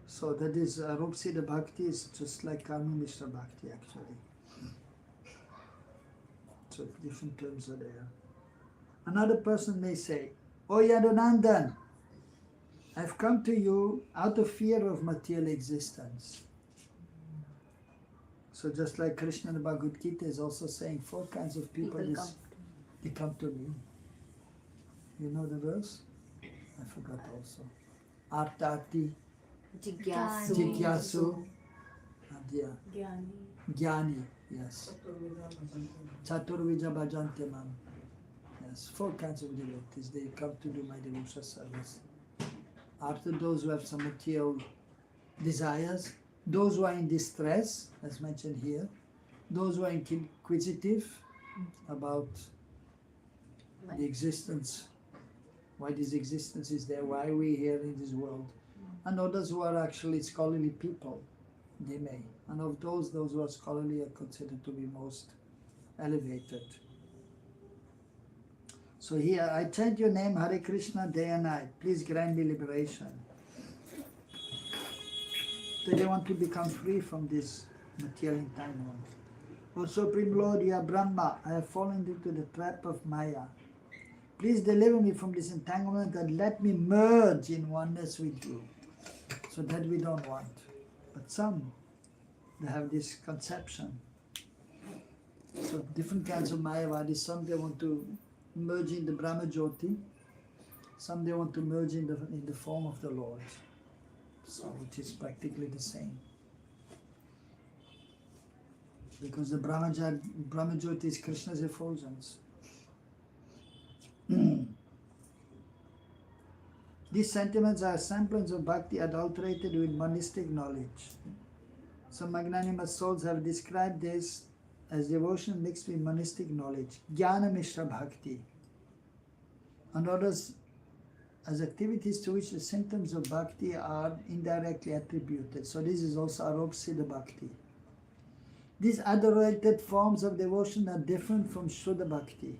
So that is arop siddha bhakti is just like karma mishra bhakti actually. So different terms are there. Another person may say, O Yadunandan, I've come to you out of fear of material existence. So just like Krishna in the Bhagavad Gita is also saying, 4 kinds of people they come to me. You know the verse? I forgot also. Artati, Jigyasu. Jigyasu, and yeah, Jnani. Jnani, yes. Chaturvija bhajante mam. Yes, 4 kinds of devotees. They come to do my devotional service. After those who have some material desires, those who are in distress, as mentioned here, those who are inquisitive about the existence, why this existence is there, why are we here in this world, and others who are actually scholarly people, they may. And of those who are scholarly are considered to be most elevated. So here, I chant your name, Hare Krishna, day and night. Please grant me liberation. So they want to become free from this material entanglement. O Supreme Lord, you are Brahma. I have fallen into the trap of Maya. Please deliver me from this entanglement and let me merge in oneness with you. So that we don't want. But some, they have this conception. So different kinds of Mayavadis. Some they want to merge in the Brahma Jyoti. Some they want to merge in the form of the Lord. So it is practically the same. Because the Brahma Jyoti is Krishna's effulgence. These sentiments are semblance of bhakti adulterated with monistic knowledge. Some magnanimous souls have described this as devotion mixed with monistic knowledge, jnana mishra bhakti, and others as activities to which the symptoms of bhakti are indirectly attributed. So this is also arop siddha bhakti. These adulterated forms of devotion are different from shuddha bhakti.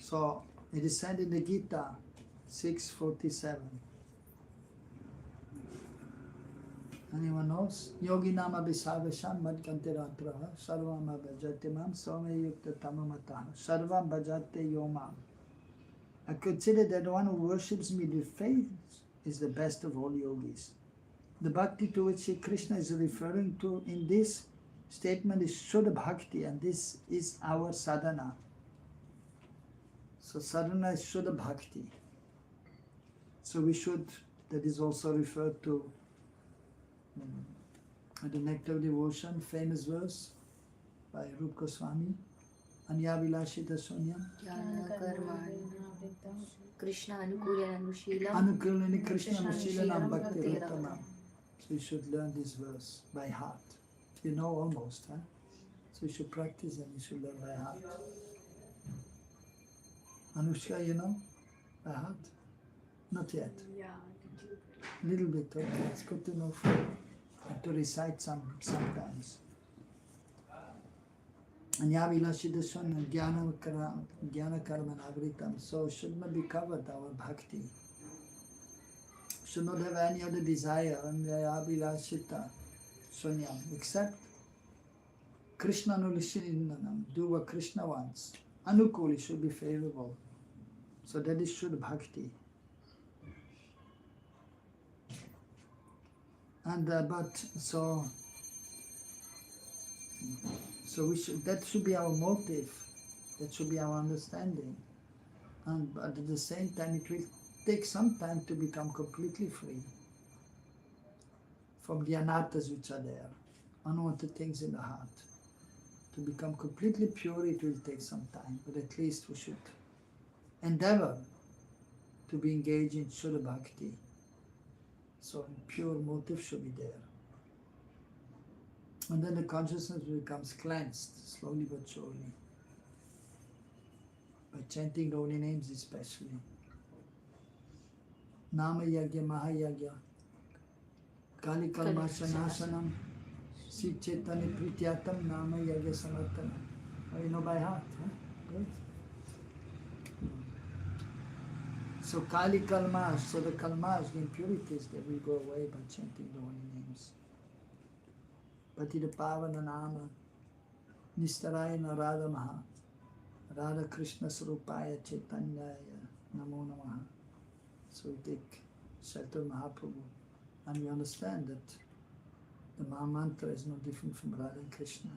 So it is said in the Gita 6:47. Anyone knows? Yogi nama visavasham madkantiratra sarvam bhajate mam some yukta tamamata sarvam bhajate yomam. I consider that the one who worships me with faith is the best of all yogis. The bhakti to which Sri Krishna is referring to in this statement is Shuddha Bhakti, and this is our sadhana. So sadhana is Shuddha Bhakti. So we should, that is also referred to the Nectar of Devotion, famous verse by Rupa Goswami, Anya Vilashita Sunyam. Krishna Anukulya Anushila. Anukulani Krishna Anushila Bhakti Ruttamam. So you should learn this verse by heart. You know almost, huh? So you should practice and you should learn by heart. Anushka, you know? By heart? Not yet. Yeah. Little bit, okay. It's good to know for and to recite sometimes. Anyavilashita Sunyam Jnana Karma Navritam. So should not be covered our bhakti. Should not have any other desire, Anyavilashita Sunyam, except Krishna Anulishinanam. Do what Krishna wants. Anukuli should be favorable. So that is Shuddha Bhakti. And but so we should, that should be our motive, that should be our understanding. And but at the same time, it will take some time to become completely free from the anattas which are there, unwanted things in the heart. To become completely pure, it will take some time, but at least we should endeavor to be engaged in Shuddha Bhakti. So pure motive should be there. And then the consciousness becomes cleansed, slowly but surely. By chanting the holy names especially. Nama Yagya Mahayagya, Kali Kalmasanasanam, Si Chaitanya Prityatam, Nama Yagya Samartanam. Oh, you know by heart, huh? Good. So Kali Kalmas, so the Kalmas, the impurities, they will go away by chanting the holy names. Patida Pavana Nama, Nistarayana Radha Maha, Radha Krishna Sarupaya Chaitanyaya Namo Namaha. So we take shelter of Mahaprabhu and we understand that the Maha Mantra is no different from Radha and Krishna.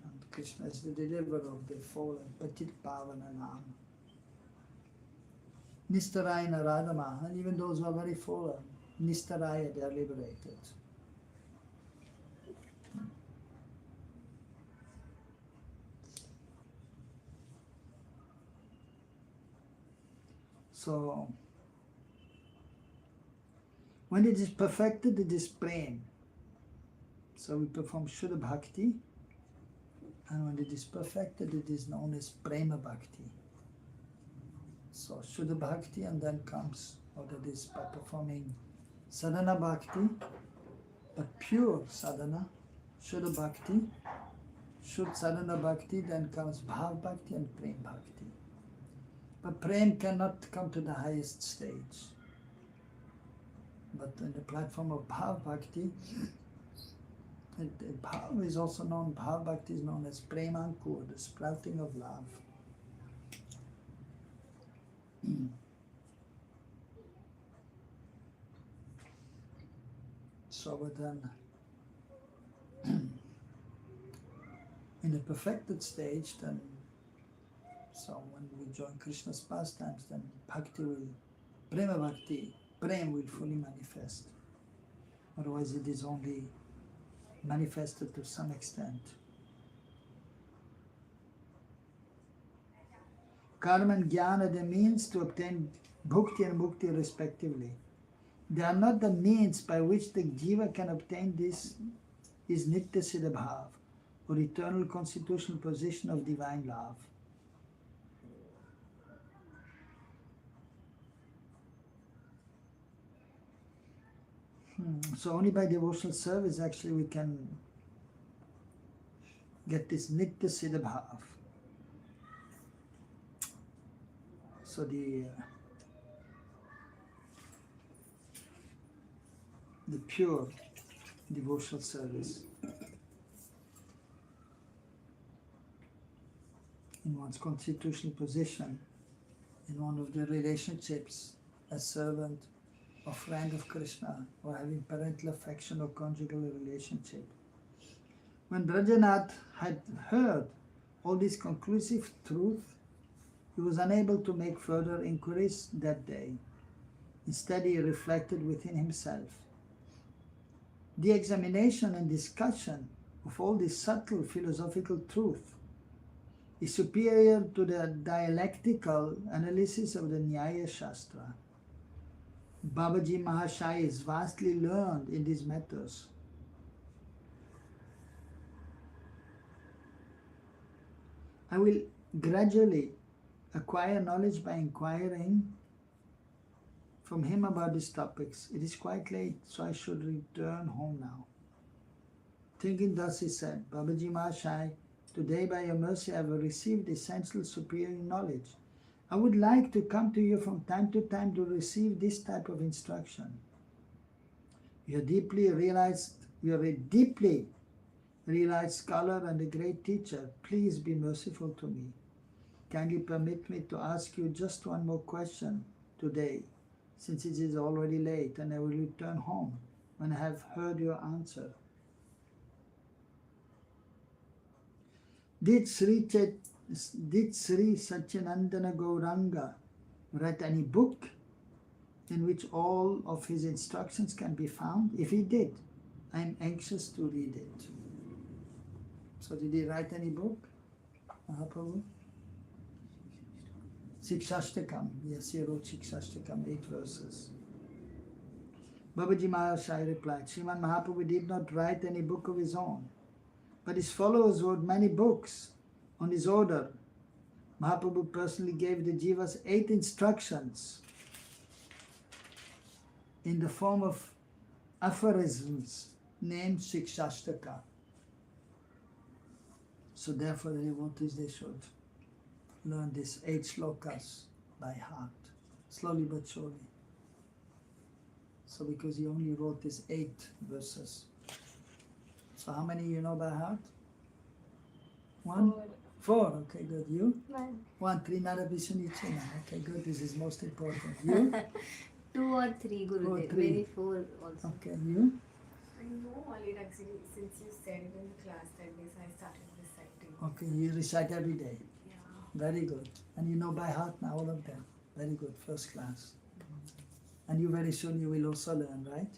And Krishna is the deliverer of the fallen, Patida Pavana Nama. Nistarayana Radha Maha, and even those who are very fallen, Nistaraya, they are liberated. So, when it is perfected, it is prem. So we perform Shuddha Bhakti, and when it is perfected, it is known as Prema Bhakti. So Shuddha Bhakti, and then comes, or that is by performing Sadhana Bhakti, but pure sadhana, Shuddha Bhakti, Shuddha Sadhana Bhakti, then comes Bhav Bhakti and Prem Bhakti. But Prem cannot come to the highest stage. But in the platform of Bhav Bhakti, Bhav is also known, Bhav Bhakti is known as Premankur, the sprouting of love. So but then, in the perfected stage, then, so when we join Krishna's pastimes, then Bhakti will, Prema Bhakti, Prem will fully manifest. Otherwise it is only manifested to some extent. Karma and Jnana are the means to obtain Bhukti and Mukti respectively. They are not the means by which the Jiva can obtain this is Nitya Siddha Bhav, or eternal constitutional position of divine love. So only by devotional service actually we can get this Nitya Siddha Bhav. So the pure devotional service in one's constitutional position, in one of the relationships as servant or friend of Krishna, or having parental affection or conjugal relationship. When Brajanath had heard all this conclusive truth, he was unable to make further inquiries that day. Instead, he reflected within himself. The examination and discussion of all this subtle philosophical truth is superior to the dialectical analysis of the Nyaya Shastra. Babaji Mahashaya is vastly learned in these matters. I will gradually acquire knowledge by inquiring from him about these topics. It is quite late, so I should return home now. Thinking thus, he said, Babaji Mahashaya, today by your mercy I have received essential superior knowledge. I would like to come to you from time to time to receive this type of instruction. You are a deeply realized scholar and a great teacher. Please be merciful to me. Kindly permit me to ask you just one more question today, since it is already late and I will return home. when I have heard your answer. Did Sri Satyanandana Gauranga write any book in which all of his instructions can be found? If he did, I am anxious to read it. So did he write any book, Mahaprabhu? Sikshashtakam. Yes, he wrote Sikshashtakam, 8 verses. Babaji Maharaj replied, Sriman Mahaprabhu did not write any book of his own, but his followers wrote many books on his order. Mahaprabhu personally gave the Jivas 8 instructions in the form of aphorisms named Sikshashtaka. So therefore the devotees, they should learn these 8 shlokas by heart, slowly but surely. So because he only wrote these 8 verses. So how many you know by heart? 1? 4. Okay, good. You? 1. Trinada Vishunichena. Okay, good. This is most important. You? 2 or 3, Gurudev. 3. Maybe 4 also. Okay, you? I know all it actually, since you said it in the class that day, so I started reciting. Okay, you recite every day. Yeah. Very good. And you know by heart now all of them. Very good. First class. And you very soon you will also learn, right?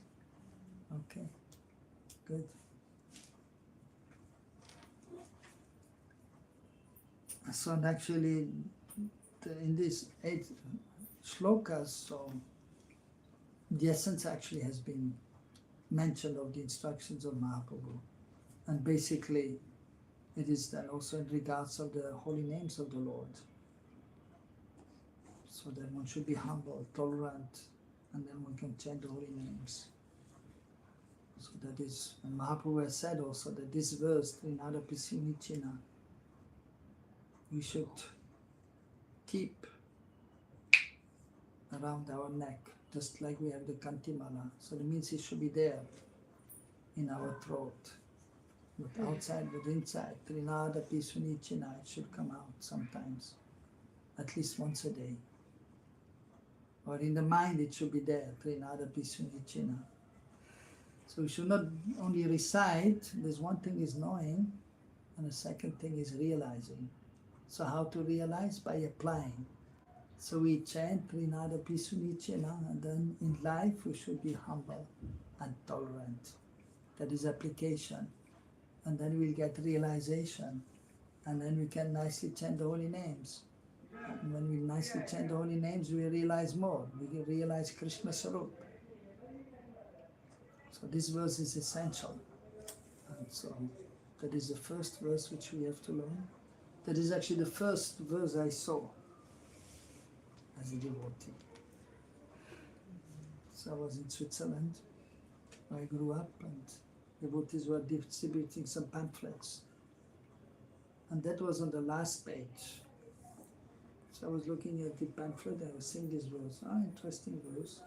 Okay. Good. So actually, in these 8 shlokas, so the essence actually has been mentioned of the instructions of Mahaprabhu. And basically, it is then also in regards of the holy names of the Lord. So that one should be humble, tolerant, and then one can chant the holy names. So that is, and Mahaprabhu has said also that this verse, Trinada Pisunichina, we should keep around our neck, just like we have the Kantimala. So that means it should be there in our throat. But outside, but inside, Trinada Pisunichina, it should come out sometimes, at least once a day. Or in the mind, it should be there, Trinada Pisunichina. So we should not only recite, there's one thing is knowing, and the second thing is realizing. So how to realize? By applying. So we chant Trinada Pisunichena, and then in life we should be humble and tolerant. That is application. And then we'll get realization. And then we can nicely chant the holy names. And when we nicely chant the holy names, we realize more. We realize Krishna Sarup. So this verse is essential. And so that is the first verse which we have to learn. That is actually the first verse I saw as a devotee. So I was in Switzerland, where I grew up, and devotees were distributing some pamphlets. And that was on the last page. So I was looking at the pamphlet, I was seeing this verse. Interesting verse.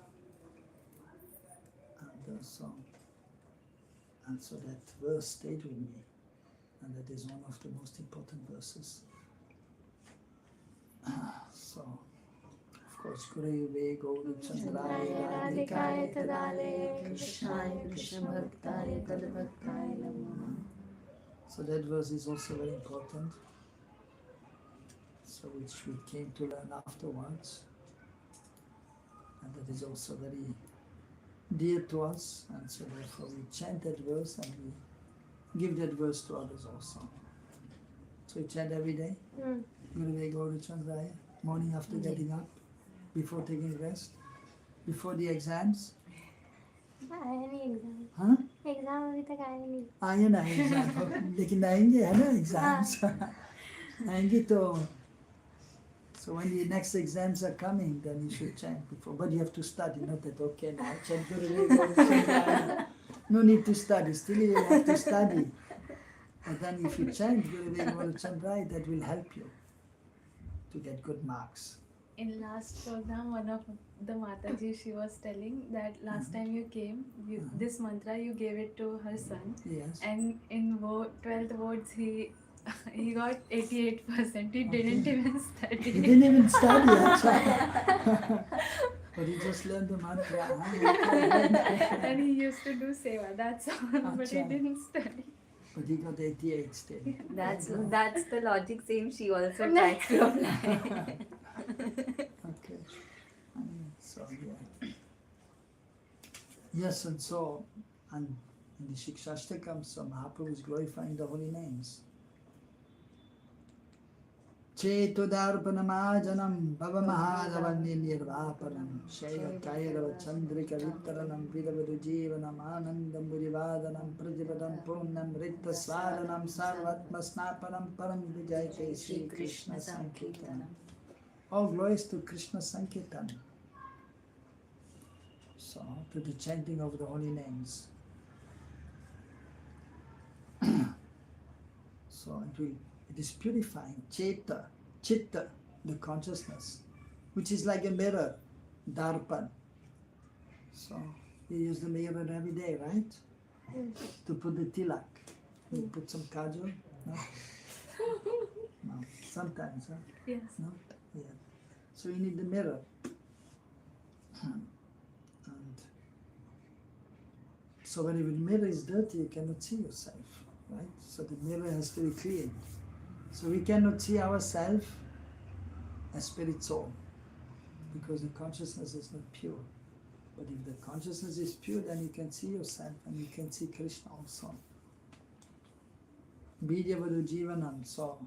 And so that verse stayed with me. And that is one of the most important verses. So, of course, Gurave Gaura Chandraya Radhikaya Tadale Krishnaya Krishna Bhaktaya Tadbhaktaya Namo. So that verse is also very important. So which we came to learn afterwards. And that is also very dear to us. And so therefore we chant that verse and we give that verse to others also. So you chant every day? Gurave Gaura Chandraya, morning after getting up, before taking rest, before the exams? आया नहीं exam हाँ? Exam अभी तक आया नहीं आए ना exam लेकिन आएंगे है ना एग्जाम्स आएंगे तो so when the next exams are coming then you should chant before, but you have to study, not that okay now chant Gurave Gaura Chandraya. No need to study, still you have to study. But then if you chant Gurave Gaura Chandraya, that will help you to get good marks. In last program, one of the Mataji, she was telling that last time you came, this mantra you gave it to her son. Yes. And in 12th words, he got 88%. He didn't even study. He didn't even study, actually. But he just learned the mantra. Huh? And he used to do seva, that's all, but he Acha. didn't study. But he got 88 still. That's the logic same she also tries to apply. Okay. So yeah. Yes, and so, and in the Shikshashtakam, so Mahaprabhu is glorifying the holy names. Chetudharpanamajanam Bhava Mahadavani Nirvaparam Shaiva Kairava Chandrika Vittaranam Vidavadu Jivanam Anandam Budivadanam Prajipadam Purnam Ritta Swaranam Sarvatma Snaparam Param Vijay Shri Krishna Sankirtanam. All glories to Krishna Sankirtan. So, to the chanting of the holy names. So, it is purifying. Cheta, chitta, the consciousness, which is like a mirror, darpan. So, you use the mirror every day, right? To put the tilak. You put some kajal? No? No. Sometimes, huh? Yes. No? Yeah. So you need the mirror. And so when the mirror is dirty, you cannot see yourself, right? So the mirror has to be clean. So we cannot see ourselves as spirit soul because the consciousness is not pure. But if the consciousness is pure, then you can see yourself and you can see Krishna also. Vidyavadu Jivanam, so,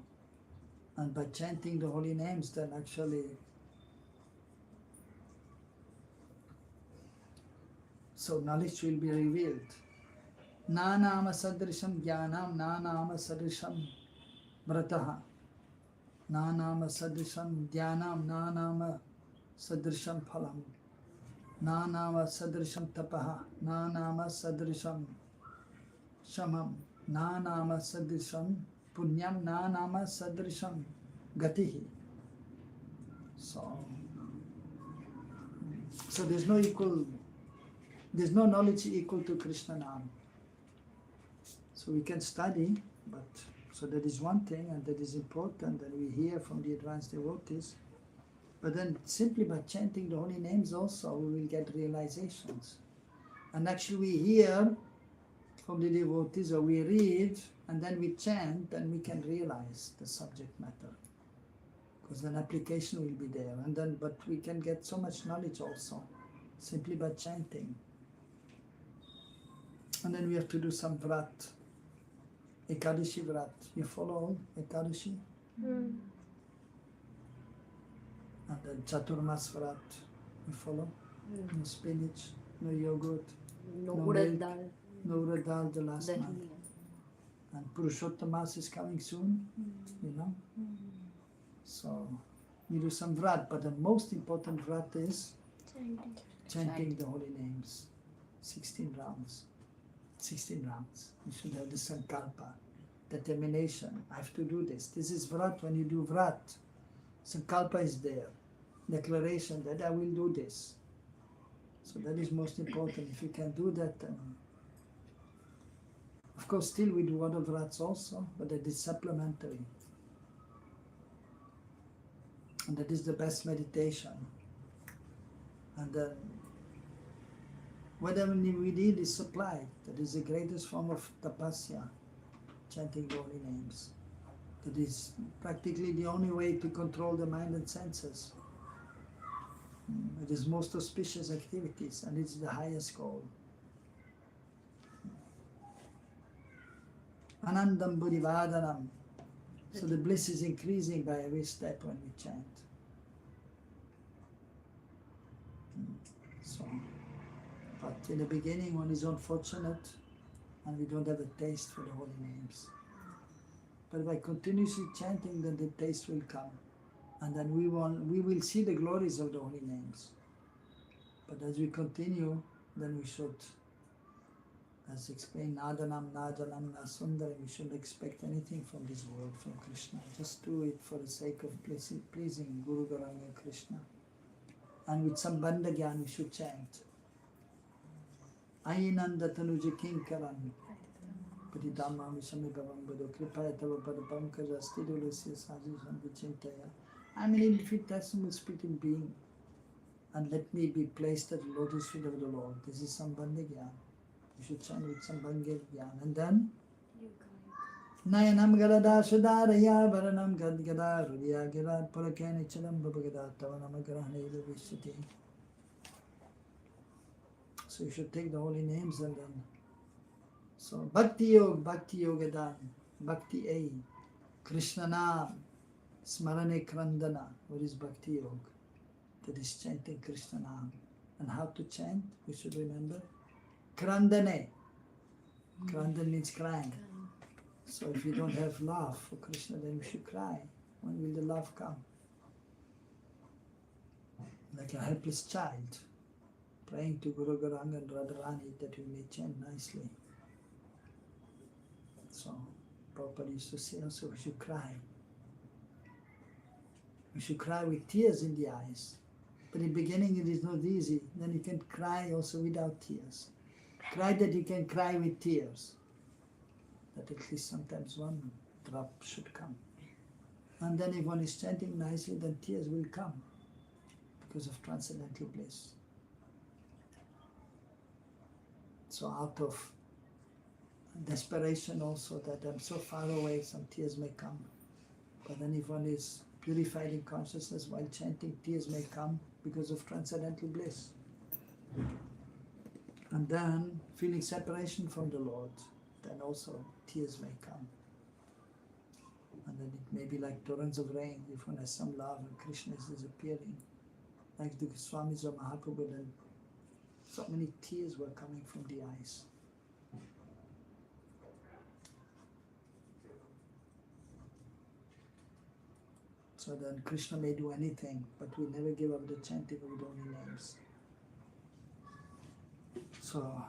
and by chanting the holy names, then actually, so knowledge will be revealed. Na nama sadrisham jnanam, na nama sadrisham vrataha, na nama sadrisham dhyanam, na nama sadrisham phalam, na nama sadrisham tapaha, na nama sadrisham shamam, na nama sadrisham punyam, na nama sadrisham gatihi. So there's no equal, there's no knowledge equal to Krishna Nam. So we can study, but so that is one thing and that is important, and we hear from the advanced devotees. But then simply by chanting the holy names also we will get realizations. And actually we hear from the devotees or we read and then we chant and we can realize the subject matter. Because then application will be there, and then but we can get so much knowledge also simply by chanting. And then we have to do some vrat. Ekadashi vrat. You follow Ekadashi? Mm. And then Chaturmas vrat. You follow? No spinach, no yogurt, No No urad milk. dal. no urad dal the last Dahi. month. And Purushottamas is coming soon, you know? So we do some vrat, but the most important vrat is chanting the holy names. 16 rounds. 16 rounds. You should have the sankalpa, determination. I have to do this. This is vrat. When you do vrat, sankalpa is there. Declaration that I will do this. So that is most important. If you can do that, then of course still we do other vrats also, but that is supplementary. And that is the best meditation. And then whatever we need is supplied. That is the greatest form of tapasya, chanting the holy names. That is practically the only way to control the mind and senses. It is most auspicious activities and it's the highest goal. Anandam buddhivadanam. So the bliss is increasing by every step when we chant. So, but in the beginning one is unfortunate and we don't have a taste for the holy names. But by continuously chanting, then the taste will come. And then we will see the glories of the holy names. But as we continue, then we should, as explained, Nadanam, Nadanam, Nasundaram, we shouldn't expect anything from this world, from Krishna. Just do it for the sake of pleasing Guru Gauranga Krishna. And with some Bandha Gyan we should chant. Ainanda Tanuja Kinkaram, Padidama Vishami Bhavam Buddha, Kripaya Tava Padapam Kajasti Dulasya Sajisham Vichintaya. I'm an infinitesimal spirit being. and let me be placed at the lotus feet of the Lord. This is Sambandha Gyan. You should chant with Sambandha Gyan. And then Nayanam Galada Sudaraya Varanam Gadgada Rudya Girad Purakani Chalam Babagada Tavanama Grahane Vishati. So you should take the holy names and then. So Bhakti Yoga Dan, Bhakti A, Krishna Nam, Smarane Krandana. What is Bhakti Yoga? That is chanting Krishna Nam. And how to chant, we should remember. Krandane. Krandan means crying. So if you don't have love for Krishna, then you should cry. When will the love come? Like a helpless child, praying to Guru Garanga and Radharani that we may chant nicely. So Prabhupada used to say also we should cry. We should cry with tears in the eyes. But in the beginning it is not easy. Then you can cry also without tears. Cry that you can cry with tears. That at least sometimes one drop should come. And then if one is chanting nicely, then tears will come because of transcendental bliss. So out of desperation also that I'm so far away, some tears may come. But then if one is purified in consciousness while chanting, tears may come because of transcendental bliss. And then feeling separation from the Lord, then also tears may come. And then it may be like torrents of rain if one has some love and Krishna is disappearing. Like the Swamis of Mahaprabhu, then so many tears were coming from the eyes. So then Krishna may do anything, but we never give up the chanting of the holy names. So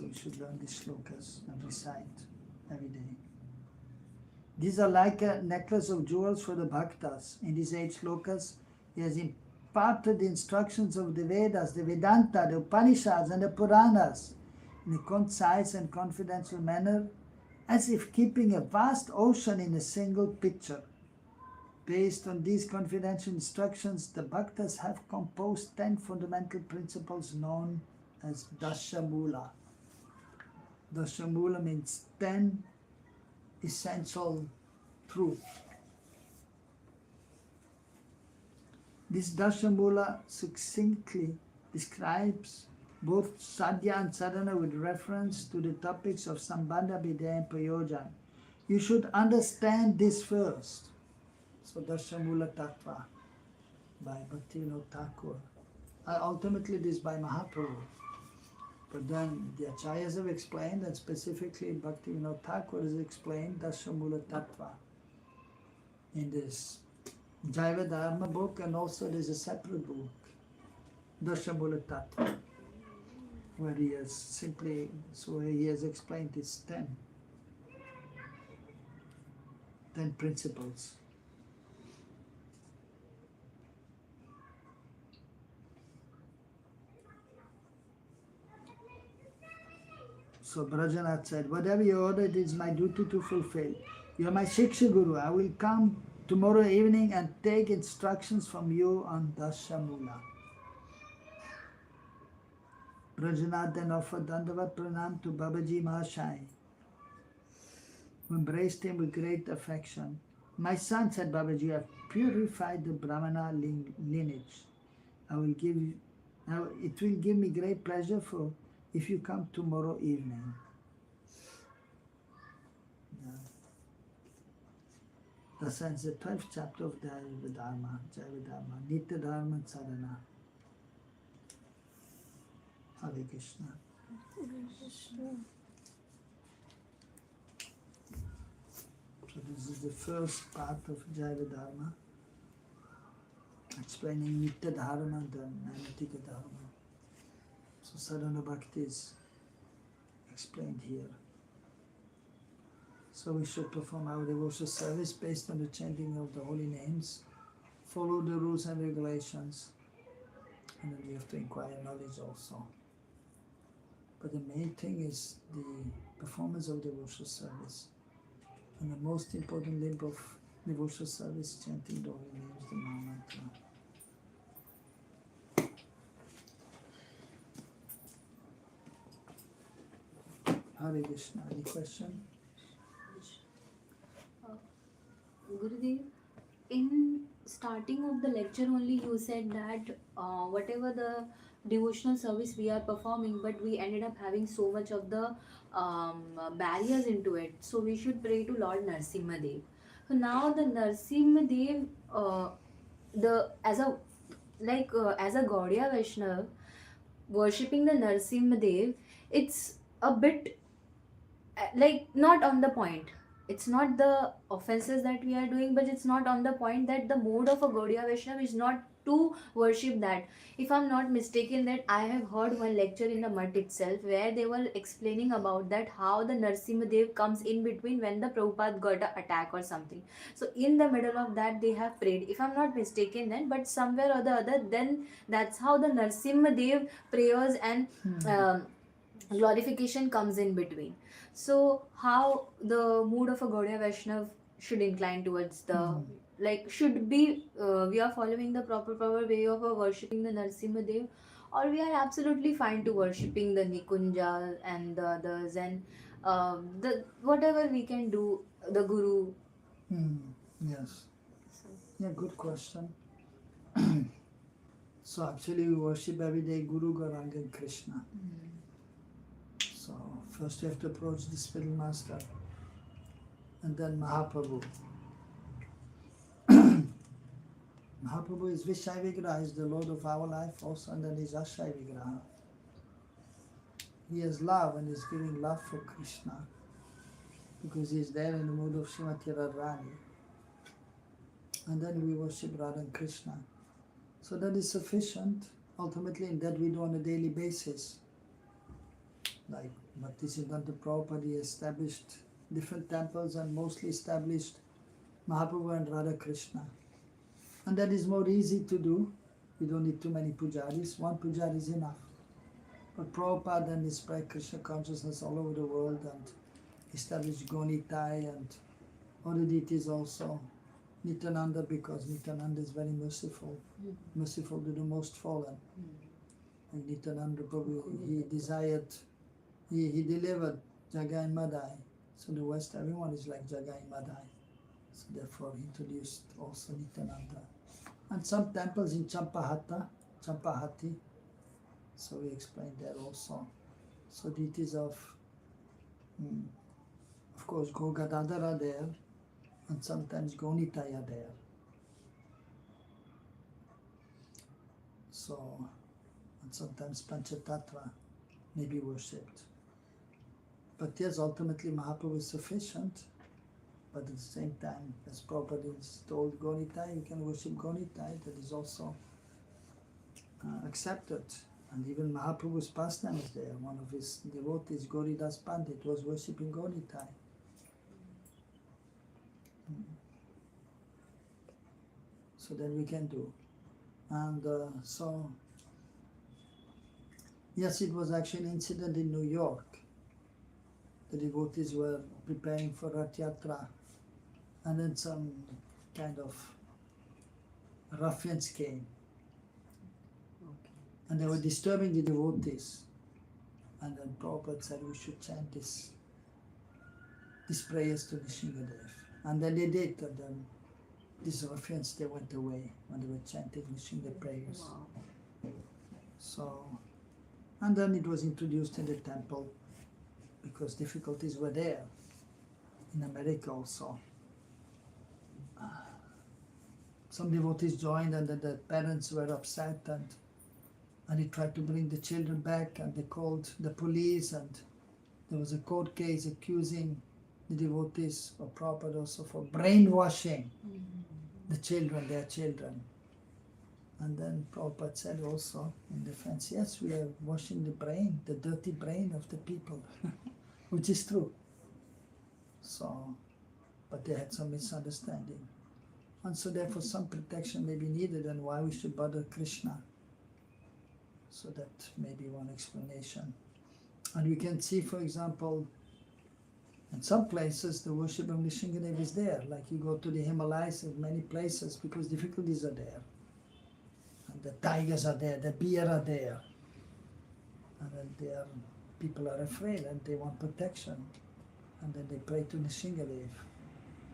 we should learn these shlokas and recite every day. These are like a necklace of jewels for the bhaktas. In these 8 shlokas, he has imparted the instructions of the Vedas, the Vedanta, the Upanishads and the Puranas in a concise and confidential manner, as if keeping a vast ocean in a single picture. Based on these confidential instructions, the bhaktas have composed 10 fundamental principles known as Dashamula. Dashamula means 10 essential truths. This Dashamula succinctly describes both sadhya and sadhana with reference to the topics of Sambandha, Vidya and Prayojan. You should understand this first. So Dashamula Tattva by Bhaktivinoda Thakur. Ultimately this by Mahaprabhu. But then the Acharyas have explained, and specifically Bhaktivinoda Thakur has explained Dashamula Tattva in this Jaiva Dharma book, and also there's a separate book, Dashamula Tattva, where he has explained these 10 principles. So Brajanath said, whatever you order, it is my duty to fulfill. You are my Shiksha Guru. I will come tomorrow evening and take instructions from you on Dashamula. Brajanath then offered Dandavat Pranam to Babaji Mahashai, who embraced him with great affection. My son, said Babaji, I have purified the Brahmana lineage. It will give me great pleasure if you come tomorrow evening. Thus ends the 12th chapter of Jaiva Dharma, Nitya Dharma and Sadhana. Hare Krishna. So this is the first part of Jaiva Dharma, explaining Nitya Dharma and Naimittika Dharma. So Sadhana Bhakti is explained here. So we should perform our devotional service based on the chanting of the holy names, follow the rules and regulations, and then we have to inquire knowledge also. But the main thing is the performance of devotional service. And the most important limb of devotional service is chanting the holy names, the Maha Mantra. Hare Krishna. Any question? Gurudev, in starting of the lecture only you said that whatever the devotional service we are performing, but we ended up having so much of the barriers into it. So we should pray to Lord Narsimha Dev. So now the Narsimha Dev, the as a as a Gaudiya Vaishnav, worshipping the Narsimha Dev, it's a bit not on the point. It's not the offenses that we are doing, but it's not on the point that the mode of a Gaudiya Vaishnava is not to worship that. If I'm not mistaken, that I have heard one lecture in the Mutt itself where they were explaining about that how the Narsimha Dev comes in between when the Prabhupada got an attack or something. So in the middle of that they have prayed. If I'm not mistaken, then but somewhere or the other, then that's how the Narsimha Dev prayers and glorification comes in between. So how the mood of a Gaudiya Vaishnav should incline towards the should be we are following the proper way of worshipping the Narsimha Dev, or we are absolutely fine to worshipping the Nikunja and the others and the whatever we can do, the Guru. Yes. So, Yeah, good question. So actually we worship every day Guru, Gauranga and Krishna. So first you have to approach the spiritual master and then Mahaprabhu. Mahaprabhu is Vishaya Vigraha, is the Lord of our life also, and then is Ashaya Vigraha. He has love and is giving love for Krishna because he is there in the mood of Srimati Radharani. And then we worship Radha and Krishna. So that is sufficient. Ultimately, in that we do on a daily basis. Like Bhaktisiddhanta Prabhupada, he established different temples and mostly established Mahaprabhu and Radha Krishna. And that is more easy to do. You don't need too many pujaris. One pujari is enough. But Prabhupada and he spread Krishna consciousness all over the world and established Gonitai and other deities also. Nityananda, because Nityananda is very merciful, merciful to the most fallen. And Nityananda Prabhu, he desired, he delivered Jagai and Madai. So the West, everyone is like Jagai and Madai. So therefore he introduced also Nityananda. And some temples in Champahati, so we explained that also. So deities of course, Gogadadhar are there, and sometimes Gonitai are there. So, and sometimes Panchatattva may be worshipped. But yes, ultimately Mahaprabhu is sufficient, but at the same time, as Prabhupada is told Gonitai, you can worship Gonitai, that is also accepted. And even Mahaprabhu's pastime is there. One of his devotees, Gauridas Pandit, was worshipping Gonitai. So that we can do. And so, yes, it was actually an incident in New York. The devotees were preparing for Rath Yatra, and then some kind of ruffians came. And they were disturbing the devotees. And then Prabhupada said we should chant these prayers to Nishingadev. And then they did, and then these ruffians, they went away when they were chanting Nishinga prayers. wow. So, and then it was introduced in the temple because difficulties were there. In America also. Some devotees joined, and then the parents were upset, and they tried to bring the children back, and they called the police, and there was a court case accusing the devotees of Prabhupada also for brainwashing the children, their children. And then Prabhupada said also in defense, yes, we are washing the brain, the dirty brain of the people, which is true. So, but they had some misunderstanding. And so therefore some protection may be needed, and why we should bother Krishna. So that may be one explanation. And we can see, for example, in some places the worship of Nishingadev is there. Like you go to the Himalayas in many places because difficulties are there. And the tigers are there, the bear are there. And then they are people are afraid and they want protection. And then they pray to Nishingadev.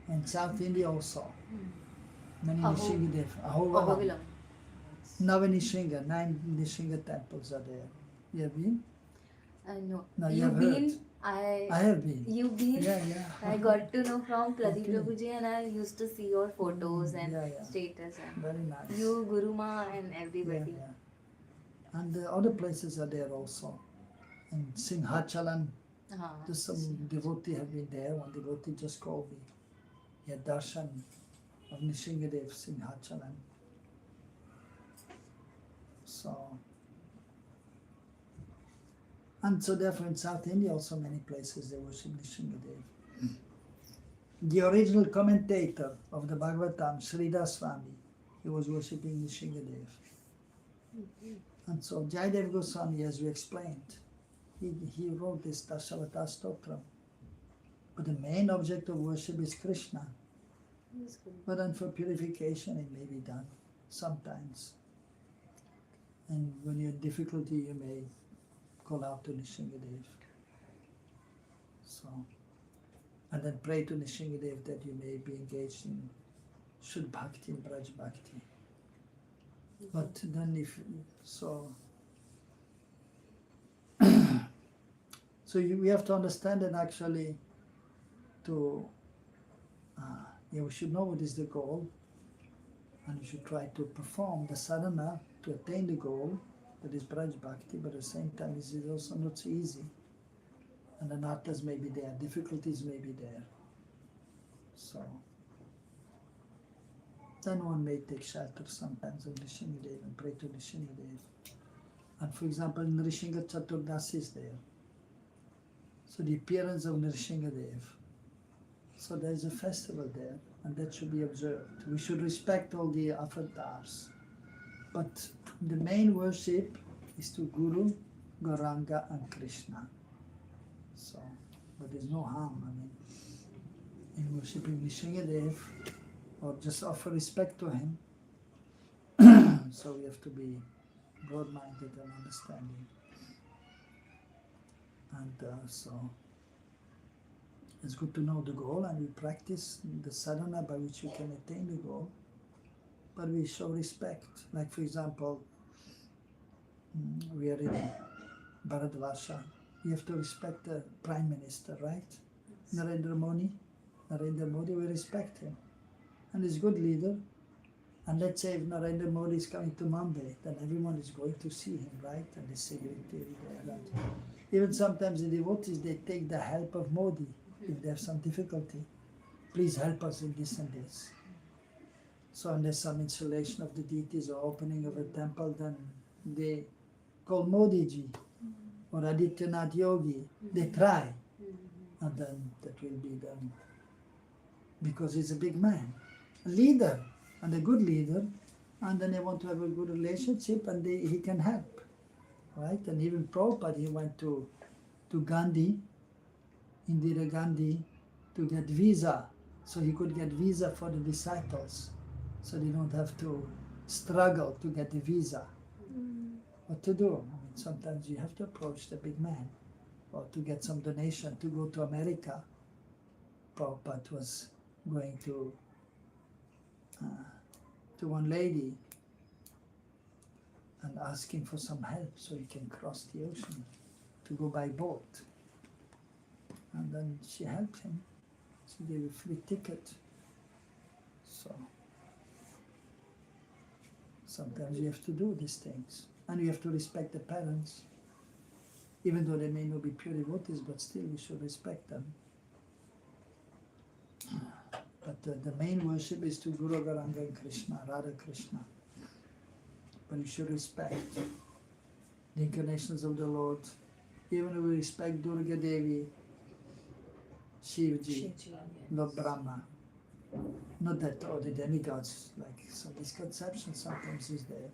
And South India also. Many Nishingadev. Ahobilam. Navanishinga, 9 Nishinga temples are there. You have been? No. No, you You've have been? heard. I have been. You've been? Yeah, yeah. I got to know from Pradeep Okay. Prabhuji, and I used to see your photos and Yeah, yeah. status and Very nice. you, Guru Ma, and Yeah, everybody. yeah. And the other places are there also. In Singhachalan, just some devotee have been there. One devotee just called me. He had darshan of Nishingadev Singhachalan. So, and so therefore in South India also many places they worship Nishingadev. The original commentator of the Bhagavatam, Sridhar Swami, he was worshipping Nishingadev. And so Jayadev Goswami, as we explained, he wrote this Dashavata Stotram. But the main object of worship is Krishna. But then for purification it may be done sometimes. And when you're in difficulty you may call out to Nishingadev. So, and then pray to Nishingadev that you may be engaged in Shuddh Bhakti and Braj Bhakti. But then if, so we have to understand that actually to, we should know what is the goal and we should try to perform the sadhana to attain the goal, that is Braj Bhakti, but at the same time it is also not so easy. And anarthas may be there, difficulties may be there. So then one may take shelter sometimes of Nishingadev and pray to Nishingadev. And for example, Nrishinga Chaturdasi is there. So the appearance of Nrishingadev. So there is a festival there, and that should be observed. We should respect all the avatars. But the main worship is to Guru, Gauranga and Krishna. So, but there's no harm, in worshipping Nishingadev, or just offer respect to him. So we have to be broad-minded and understanding. And so it's good to know the goal, and we practice the sadhana by which we can attain the goal. But we show respect. Like for example, we are in Bharatvarsha. We have to respect the Prime Minister, right? Narendra Modi, we respect him. And he's a good leader. And let's say if Narendra Modi is coming to Mumbai, then everyone is going to see him, right? And the security there. And even sometimes the devotees, they take the help of Modi if they have some difficulty. Please help us in this and this. So unless some installation of the deities or opening of a temple, then they call Modi ji or Adityanath Yogi. They try. And then that will be done. Because he's a big man, a leader, and a good leader, and then they want to have a good relationship, and he can help, right? And even Prabhupada, he went to Gandhi, Indira Gandhi, to get visa, so he could get visa for the disciples, so they don't have to struggle to get the visa. What to do? Sometimes you have to approach the big man, or to get some donation to go to America. Prabhupada was going to one lady and asking for some help so he can cross the ocean to go by boat. And then she helped him. She gave a free ticket. So sometimes you have to do these things. And you have to respect the parents. Even though they may not be pure devotees, but still we should respect them. But the main worship is to Guru, Gauranga and Krishna, Radha Krishna. But you should respect the incarnations of the Lord. Even we respect Durga Devi, Shivji, Lord Brahma. Not that all the demigods, like some misconception sometimes is there.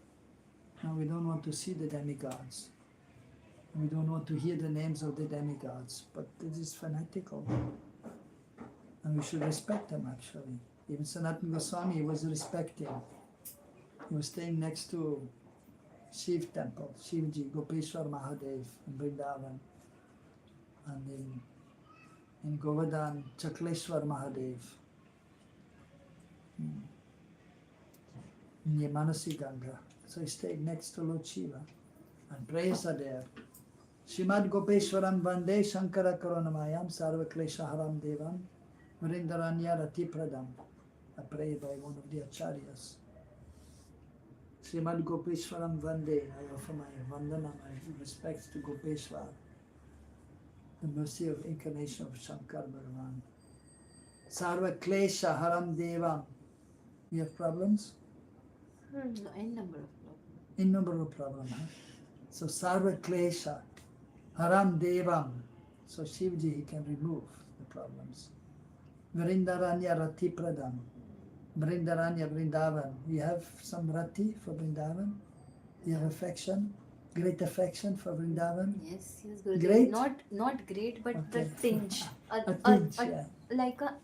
No, we don't want to see the demigods. We don't want to hear the names of the demigods, but this is fanatical. And we should respect them actually. Even Sanatana Goswami was respecting. He was staying next to Shiv temple, Shivji, Gopeshwar Mahadev in Vrindavan. and in Govardhan, Chakleshwar Mahadev. In Yamanasi Ganga. So he stayed next to Lord Shiva and prayers are there. Shrimad Gopeshwaram Vande Shankara Karunamayam Sarva Klesha Haram Devam Vrindaranya Rati Pradam. A prayer by one of the acharyas. Shrimad Gopeshwaram Vande. I offer my vandana, my respects to Gopeshwar, the mercy of incarnation of Shankar Bhagavan. Sarva Klesha Haram Devam. You have problems? No, n number of problems. Innumerable problem. Huh? So Sarva Klesha Haram Devam. So Shivji, he can remove the problems. Vrindaranya Rati Pradam. Vrindaranya Vrindavan. You have some Rati for Vrindavan? You have affection? Great affection for Vrindavan? Yes, yes, Guruji. Great? Not great, but Okay. the tinge. A tinge, yeah. Like a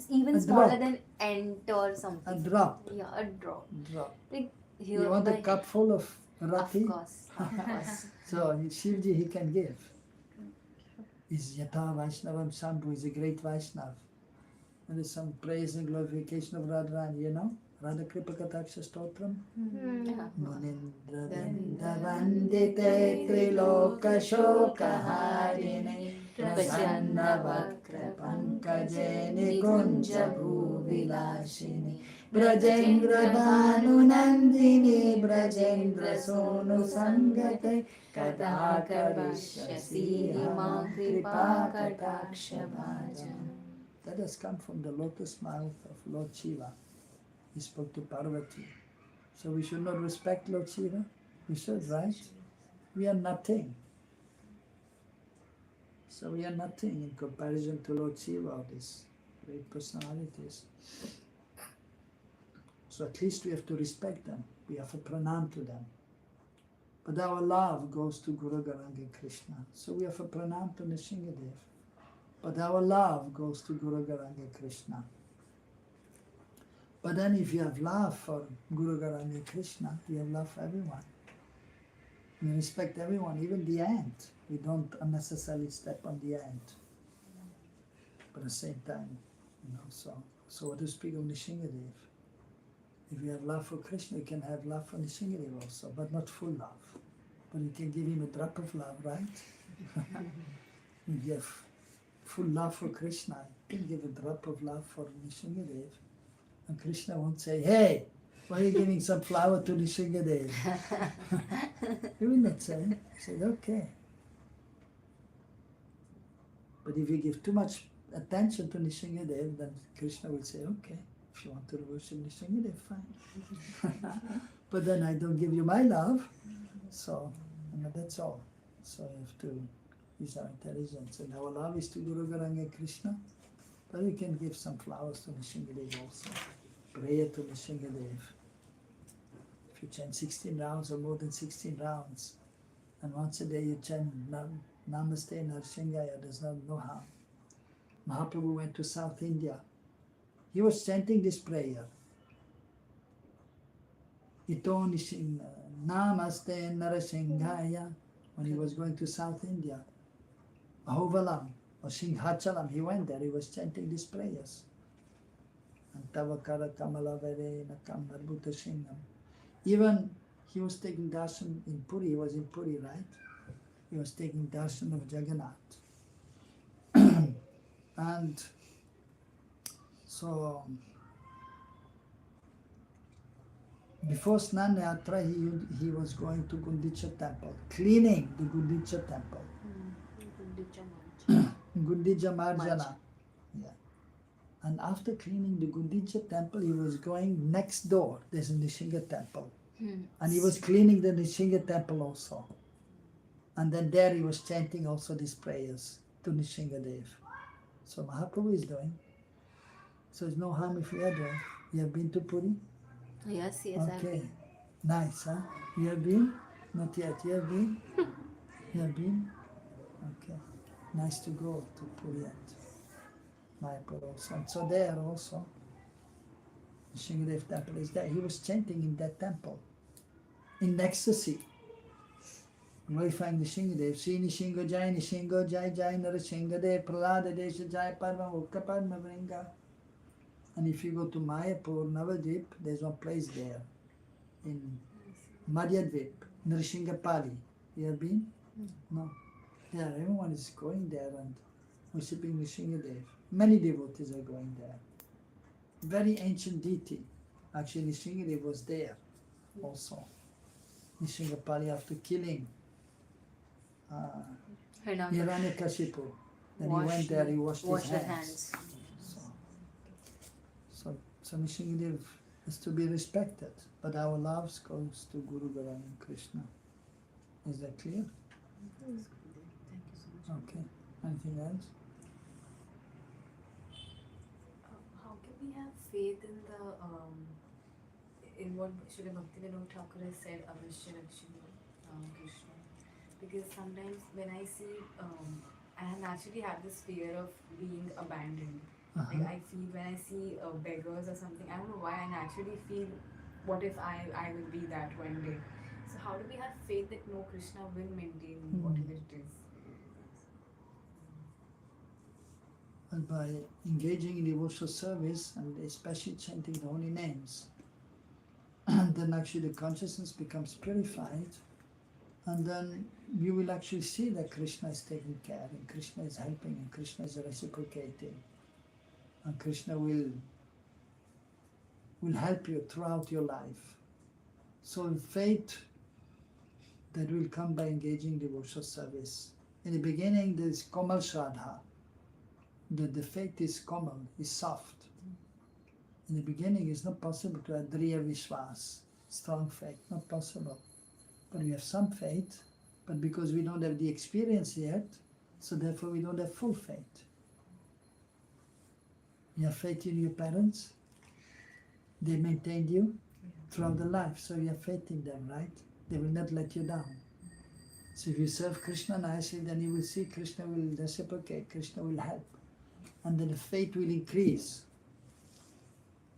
even A smaller drop. than ant or something. A drop. Yeah, a drop. Drop. Like here. You want a by- cup full of Rati? Of course, of course. So Shivji, he can give. Is Yata Vaishnavam Shambhu, is a great Vaishnav. And there's some praise and glorification of Radharani, you know? Radha Kripa Kataksha Stotram. Yeah. Munindra Vinda Vandite Triloka Shoka Harine Prasanna Vakra Pankajeni Gunja Bhuvilashini Brajendra Bhanu Nandini Brajendra Sonu Sangate Kada Karishyasi Hima Kripa Kataksha Bhajan. That has come from the lotus mouth of Lord Shiva. He spoke to Parvati. So we should not respect Lord Shiva? We should, right? We are nothing. So we are nothing in comparison to Lord Shiva, or these great personalities. So at least we have to respect them. We have to pranam to them. But our love goes to Guru Garanga Krishna. So we have to pranam to Nrsingadev. But our love goes to Guru Garanga Krishna. But then if you have love for Guru Garanga Krishna, you have love for everyone. You respect everyone, even the ant. We don't unnecessarily step on the ant. But at the same time, so what to speak of Nrsingadev? If you have love for Krishna, you can have love for Nrsingadev also, but not full love. But you can give him a drop of love, right? If you have full love for Krishna, you can give a drop of love for Nrsingadev. And Krishna won't say, hey, why are you giving some flower to Nrsingadev? He will not say. He said, okay. But if you give too much attention to Nrsingadev, then Krishna will say, okay, if you want to worship Nrsingadev, fine. But then I don't give you my love, so that's all. So you have to use our intelligence. And our love is to Guru Garanga Krishna, but we can give some flowers to Nrsingadev also. Prayer to Nrsingadev. If you chant 16 rounds or more than 16 rounds, and once a day you chant Namaste Narsingaya, there's no harm. Mahaprabhu went to South India. He was chanting this prayer. Ito Namaste Narasingaya. When he was going to South India, Ahovalam or Singhachalam, he went there, he was chanting these prayers. Antavakara Kamala Vere Nakam Arbhuta Singham. Even he was taking darshan in Puri, he was in Puri, right? He was taking darshan of Jagannath. And so before Snan Yatra, he was going to Gundicha temple, cleaning the Gundicha temple. Gundicha Marjana. Yeah. And after cleaning the Gundicha temple, he was going next door. There's a Nrsinga temple. And he was cleaning the Nrsinga temple also. And then there he was chanting also these prayers to Nrsingadev. So Mahaprabhu is doing. So it's no harm if we are doing. You have been to Puri? Yes, yes, I've Okay. been. Nice, huh? You have been? Not yet. You have been? You have been? Okay. Nice to go to Puri and Mayapur also. And so there also, the Shingadev temple is there. He was chanting in that temple, in ecstasy. glorifying Nishingadev. See Nishinga Jai Jai Narashingadev, Pralada Desha Jai Parma Mukha Padma Vringa. And if you go to Mayapur, Navadvip, there's one place there in Madhyadvip, Nrishingapali. You have been? No. Yeah, everyone is going there and worshipping Nishingadev. Many devotees are going there. Very ancient deity. Actually, Nishingadev was there also. Nishingapali after killing Hiranyakashipu. Then he went there, he washed his hands. So Nishingadev is to be respected. But our love goes to Guru Garam and Krishna. Is that clear? Thank you so much. Okay. Anything else? How can we have faith in the in what Srila Bhaktivinoda Thakur has said, Avashya Rakshini Krishna? Because sometimes when I see, I have naturally had this fear of being abandoned. Like I feel when I see beggars or something, I don't know why I naturally feel, what if I will be that one day? So how do we have faith that no, Krishna will maintain whatever it is? And by engaging in devotional service and especially chanting the holy names, then actually the consciousness becomes purified, and then you will actually see that Krishna is taking care, and Krishna is helping, and Krishna is reciprocating, and Krishna will help you throughout your life. So faith that will come by engaging devotional service. In the beginning there is Komal Shraddha. The faith is komal, is soft. In the beginning it's not possible to have Driya Vishwas, strong faith, not possible. But we have some faith, but because we don't have the experience yet, so therefore we don't have full faith. You have faith in your parents, they maintained you throughout the life, so you have faith in them, right? They will not let you down. So if you serve Krishna nicely, then you will see Krishna will reciprocate, Krishna will help. And then the faith will increase.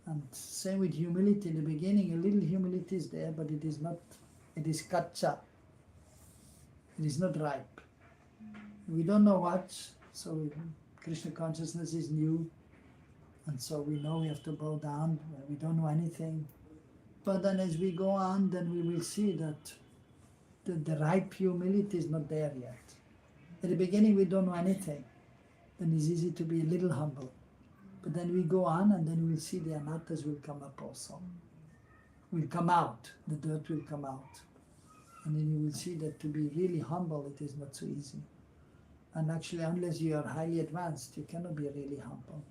And same with humility. In the beginning, a little humility is there, but it is not, it is kacha. It is not ripe. We don't know much, so Krishna consciousness is new. And so we know we have to bow down, we don't know anything. But then as we go on, then we will see that the ripe humility is not there yet. At the beginning we don't know anything. Then it's easy to be a little humble. But then we go on and then we'll see the anattas will come up also. Will come out, the dirt will come out. And then you will see that to be really humble, it is not so easy. And actually, unless you are highly advanced, you cannot be really humble.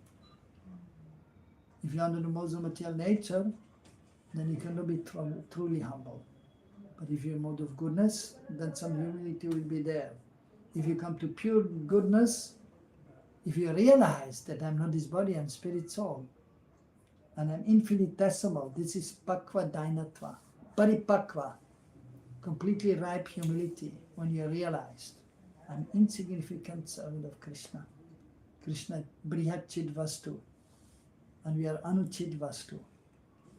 If you're under the modes of material nature, then you cannot be truly humble. But if you're in mode of goodness, then some humility will be there. If you come to pure goodness, if you realize that I'm not this body, I'm spirit soul, and I'm infinitesimal, this is pakva dainatva, paripakva, completely ripe humility, when you realized I'm insignificant servant of Krishna. Krishna brihat chid vastu, and we are anuchid vastu.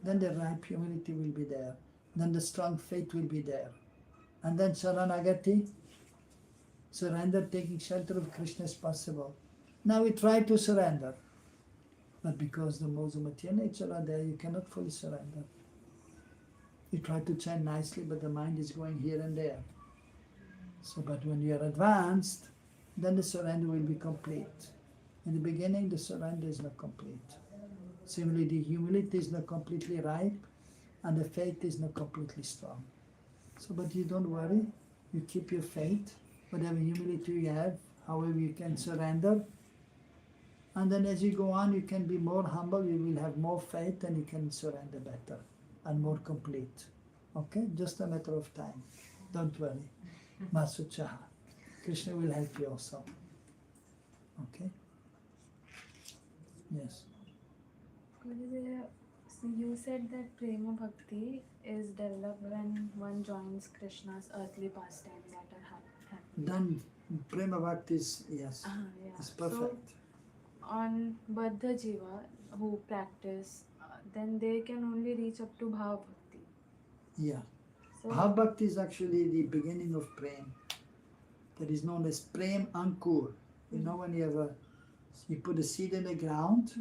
Then the ripe humility will be there. Then the strong faith will be there. And then Sharanagati, surrender, taking shelter of Krishna is possible. Now we try to surrender. But because the modes of material nature are there, you cannot fully surrender. You try to chant nicely, but the mind is going here and there. So, but when you are advanced, then the surrender will be complete. In the beginning, the surrender is not complete. Similarly, the humility is not completely ripe, and the faith is not completely strong. So, but you don't worry, you keep your faith, whatever humility you have, however you can surrender. And then as you go on, you can be more humble, you will have more faith, and you can surrender better and more complete. Okay? Just a matter of time. Don't worry. Masuchaha. Krishna will help you also. Okay? Yes. So you said that Prema Bhakti is developed when one joins Krishna's earthly pastimes that are happening. Then Prema Bhakti is, yes, Yeah. it's perfect. So, on Baddha Jiva who practice, then they can only reach up to Bhava Bhakti. Yeah. Bhav Bhakti is actually the beginning of Prem. That is known as Prem Ankur. You know when you put a seed in the ground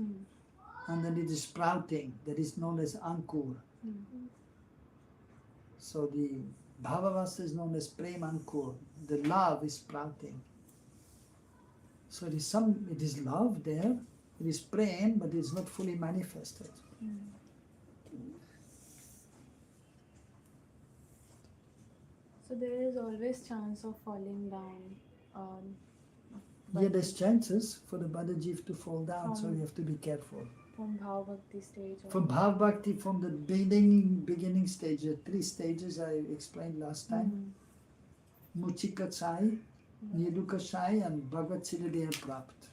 and then it is sprouting, that is known as Ankur. So the Bhavavasa is known as Prem Ankur. The love is sprouting. So it is love there, it is Prem, but it's not fully manifested. So there is always chance of falling down. Yeah, there's chances for the Badajiv to fall down, so you have to be careful. From Bhav Bhakti stage. From Bhav Bhakti, from the beginning stage, the 3 stages I explained last time. Muchikachai, Nidukachai and Bhagavad Siddhya Prapt.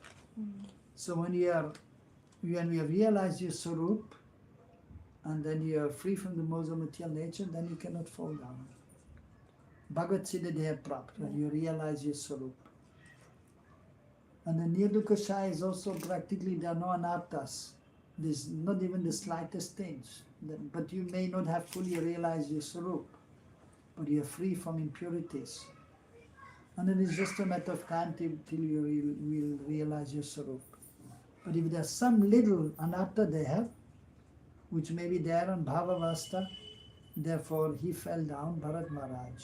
So when you realize your Sarup and then you are free from the modes of material nature, then you cannot fall down. Bhagavad Siddhya Prapt, when you realize your Sarup. And the Nirdukashaya is also practically, there are no anarthas. There's not even the slightest things. But you may not have fully realized your Sarup, but you are free from impurities. And it is just a matter of time till you will realize your Sarup. But if there's some little anartha there, which may be there on Bhavavasta, therefore he fell down, Bharat Maharaj.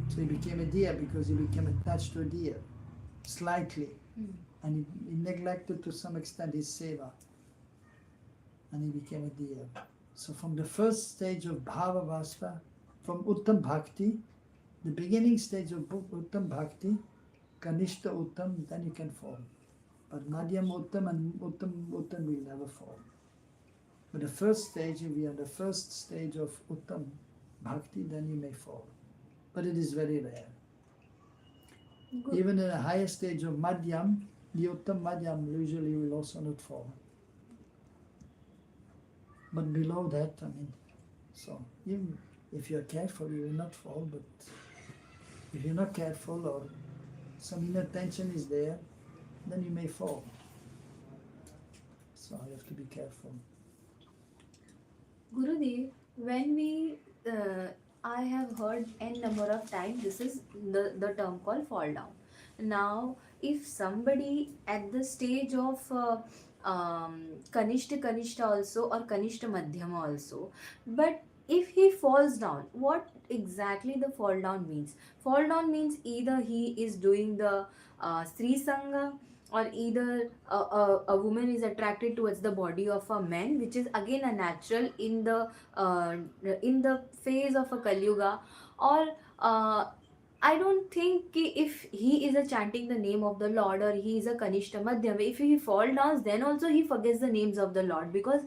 So he became a deer because he became attached to a deer, slightly. And he neglected to some extent his seva. And he became a deer. So from the first stage of Bhavavasta, from Uttam Bhakti, the beginning stage of Uttam Bhakti, Kanishta Uttam, then you can fall. But Madhyam Uttam and Uttam will never fall. But the first stage, if you are the first stage of Uttam Bhakti, then you may fall. But it is very rare. Good. Even in the higher stage of Madhyam, the Uttam Madhyam usually will also not fall. But below that, so even if you are careful, you will not fall. But if you're not careful or some inattention is there, then you may fall. So you have to be careful. Gurudev, when I have heard n number of times, this is the term called fall down. Now, if somebody at the stage of Kanishta also or Kanishta Madhyama also, but if he falls down, what exactly the fall down means? Fall down means either he is doing the Sri Sangha, or either a woman is attracted towards the body of a man, which is again a natural in the phase of a Kali Yuga, or I don't think if he is chanting the name of the Lord or he is a Kanishta Madhyam, if he fall down, then also he forgets the names of the Lord. Because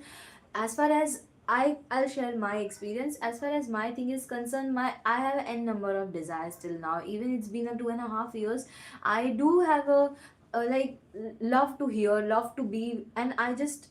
as far as I'll share my experience. As far as my thing is concerned, I have n number of desires till now. Even it's been a 2.5 years. I do have a like love to hear, love to be, and I just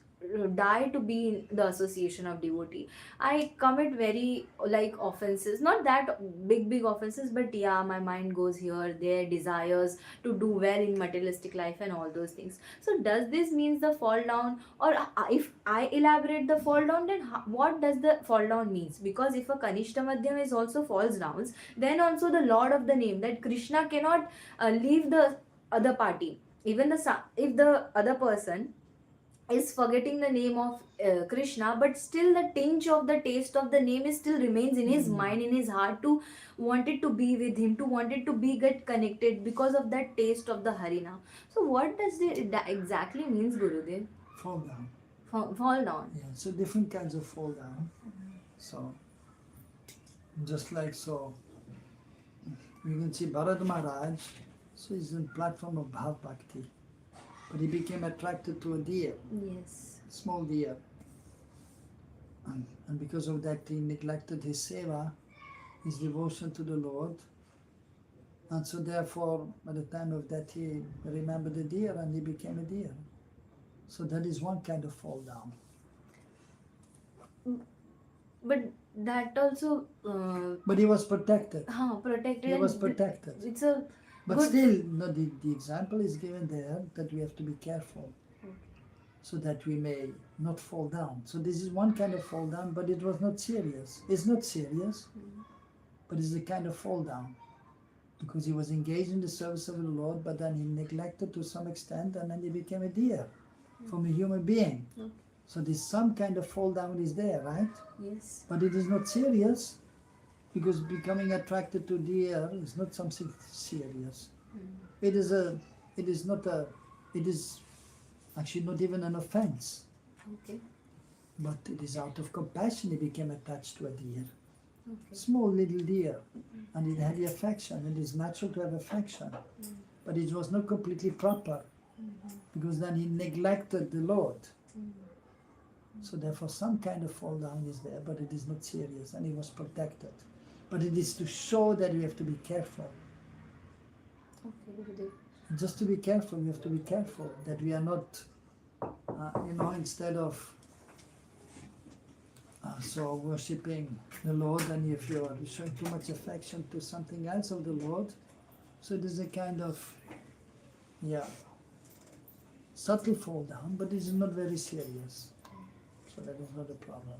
die to be in the association of devotee. I commit very like offenses, not that big offenses, but yeah, my mind goes here, there, desires to do well in materialistic life and all those things. So does this means the fall down, or if I elaborate the fall down, then what does the fall down means? Because if a Kanishta Madhyam is also falls down, then also the Lord of the name, that Krishna cannot leave the other party. Even if the other person is forgetting the name of Krishna, but still the tinge of the taste of the name is still remains in his mind, in his heart, to wanted to be with him, to wanted to be get connected because of that taste of the Harina. So what does that exactly means, Gurudev? Fall down. Fall down. Yeah, so different kinds of fall down. So just like so, you can see Bharat Maharaj, so he's on platform of Bhav Bhakti. But he became attracted to a deer, Yes. small deer. And because of that he neglected his seva, his devotion to the Lord. And so therefore, by the time of that he remembered the deer and he became a deer. So that is one kind of fall down. But that also But he was protected. protected. He was protected. It's a But good. still, no, the example is given there that we have to be careful. so that we may not fall down. So this is one kind of fall down, but it was not serious. It's not serious, but it's a kind of fall down. Because he was engaged in the service of the Lord, but then he neglected to some extent, and then he became a deer from a human being. Okay. So there's some kind of fall down is there, right? Yes. But it is not serious, because becoming attracted to deer is not something serious. It is actually not even an offense. Okay. But it is out of compassion he became attached to a deer. Okay. Small little deer, and it had the affection. It is natural to have affection, but it was not completely proper, because then he neglected the Lord. So therefore some kind of fall down is there, but it is not serious, and he was protected. But it is to show that we have to be careful. Okay, Gurudev. Just to be careful, we have to be careful that we are not, instead of so worshipping the Lord, and if you are showing too much affection to something else of the Lord, so it is a kind of, subtle fall down, but it is not very serious. So that is not a problem.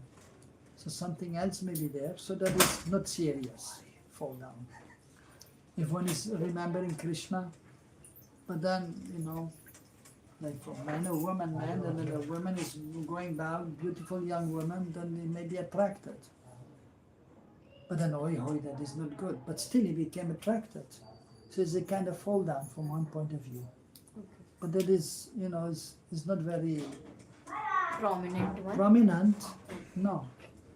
So something else may be there, so that is not serious fall down. If one is remembering Krishna, but then, like for man or woman, man, and then a woman is going down, beautiful young woman, then he may be attracted. But then, that is not good. But still he became attracted. So it's a kind of fall down from one point of view. Okay. But that is, is not very Prominent one. prominent. No.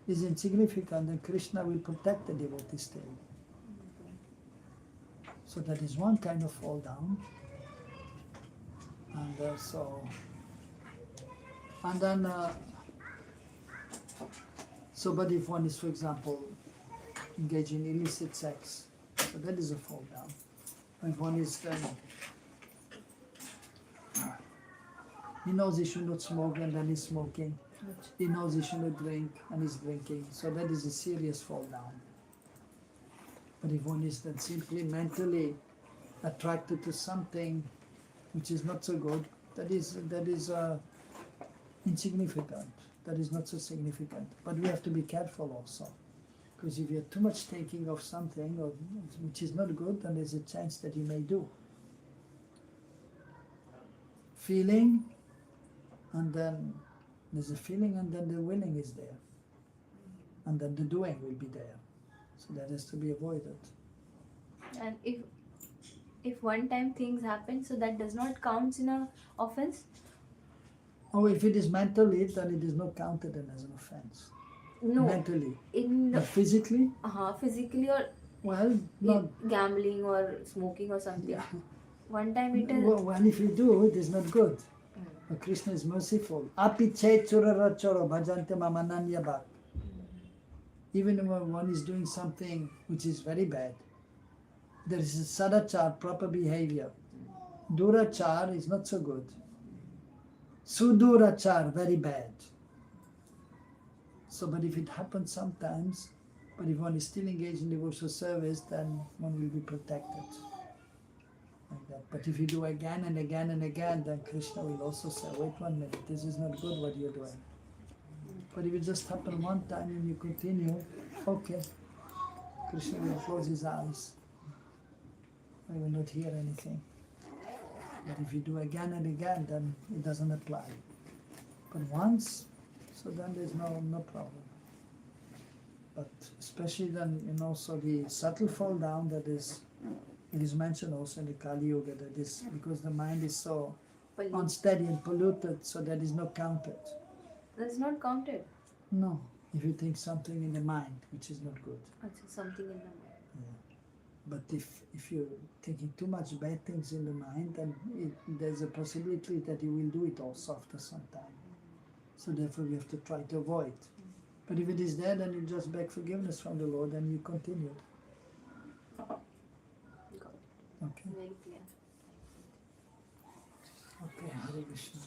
It's insignificant, and Krishna will protect the devotee still. So that is one kind of fall down. And but if one is, for example, engaged in illicit sex, so that is a fall down. If one is then, he knows he should not smoke and then he's smoking. He knows he should not drink and he's drinking. So that is a serious fall down. But if one is then simply mentally attracted to something which is not so good, that is insignificant. That is not so significant. But we have to be careful also, because if you are too much thinking of something which is not good, then there's a chance that you may do. Feeling, and then there's a feeling, and then the willing is there, and then the doing will be there. So that has to be avoided. And if one time things happen, so that does not count in a offense? Oh, if it is mentally, then it is not counted as an offense. No. Mentally. But physically? Physically, or Well, not. gambling or smoking or something. Yeah. One time it is. Well, if you do, it is not good. But Krishna is merciful. Api che churara choro bhajante mamananya bhak. Even when one is doing something which is very bad, there is a sadachar, proper behavior. Durachar is not so good. Sudurachar, very bad. So, but if it happens sometimes, but if one is still engaged in devotional service, then one will be protected. Like that. But if you do again and again and again, then Krishna will also say, wait 1 minute, this is not good what you're doing. But if it just happened one time and you continue, okay, Krishna will close his eyes. I will not hear anything. But if you do again and again, then it doesn't apply. But once, so then there's no problem. But especially then, so the subtle fall down, that is, it is mentioned also in the Kali Yuga, that is because the mind is so unsteady and polluted, so that is not counted. That is not counted. No, if you think something in the mind which is not good. It's something in the mind. Yeah. But if you're thinking too much bad things in the mind, then there's a possibility that you will do it also after some time. So therefore we have to try to avoid. But if it is there, then you just beg forgiveness from the Lord and you continue. Got Okay. Very clear. Okay, Hare Krishna.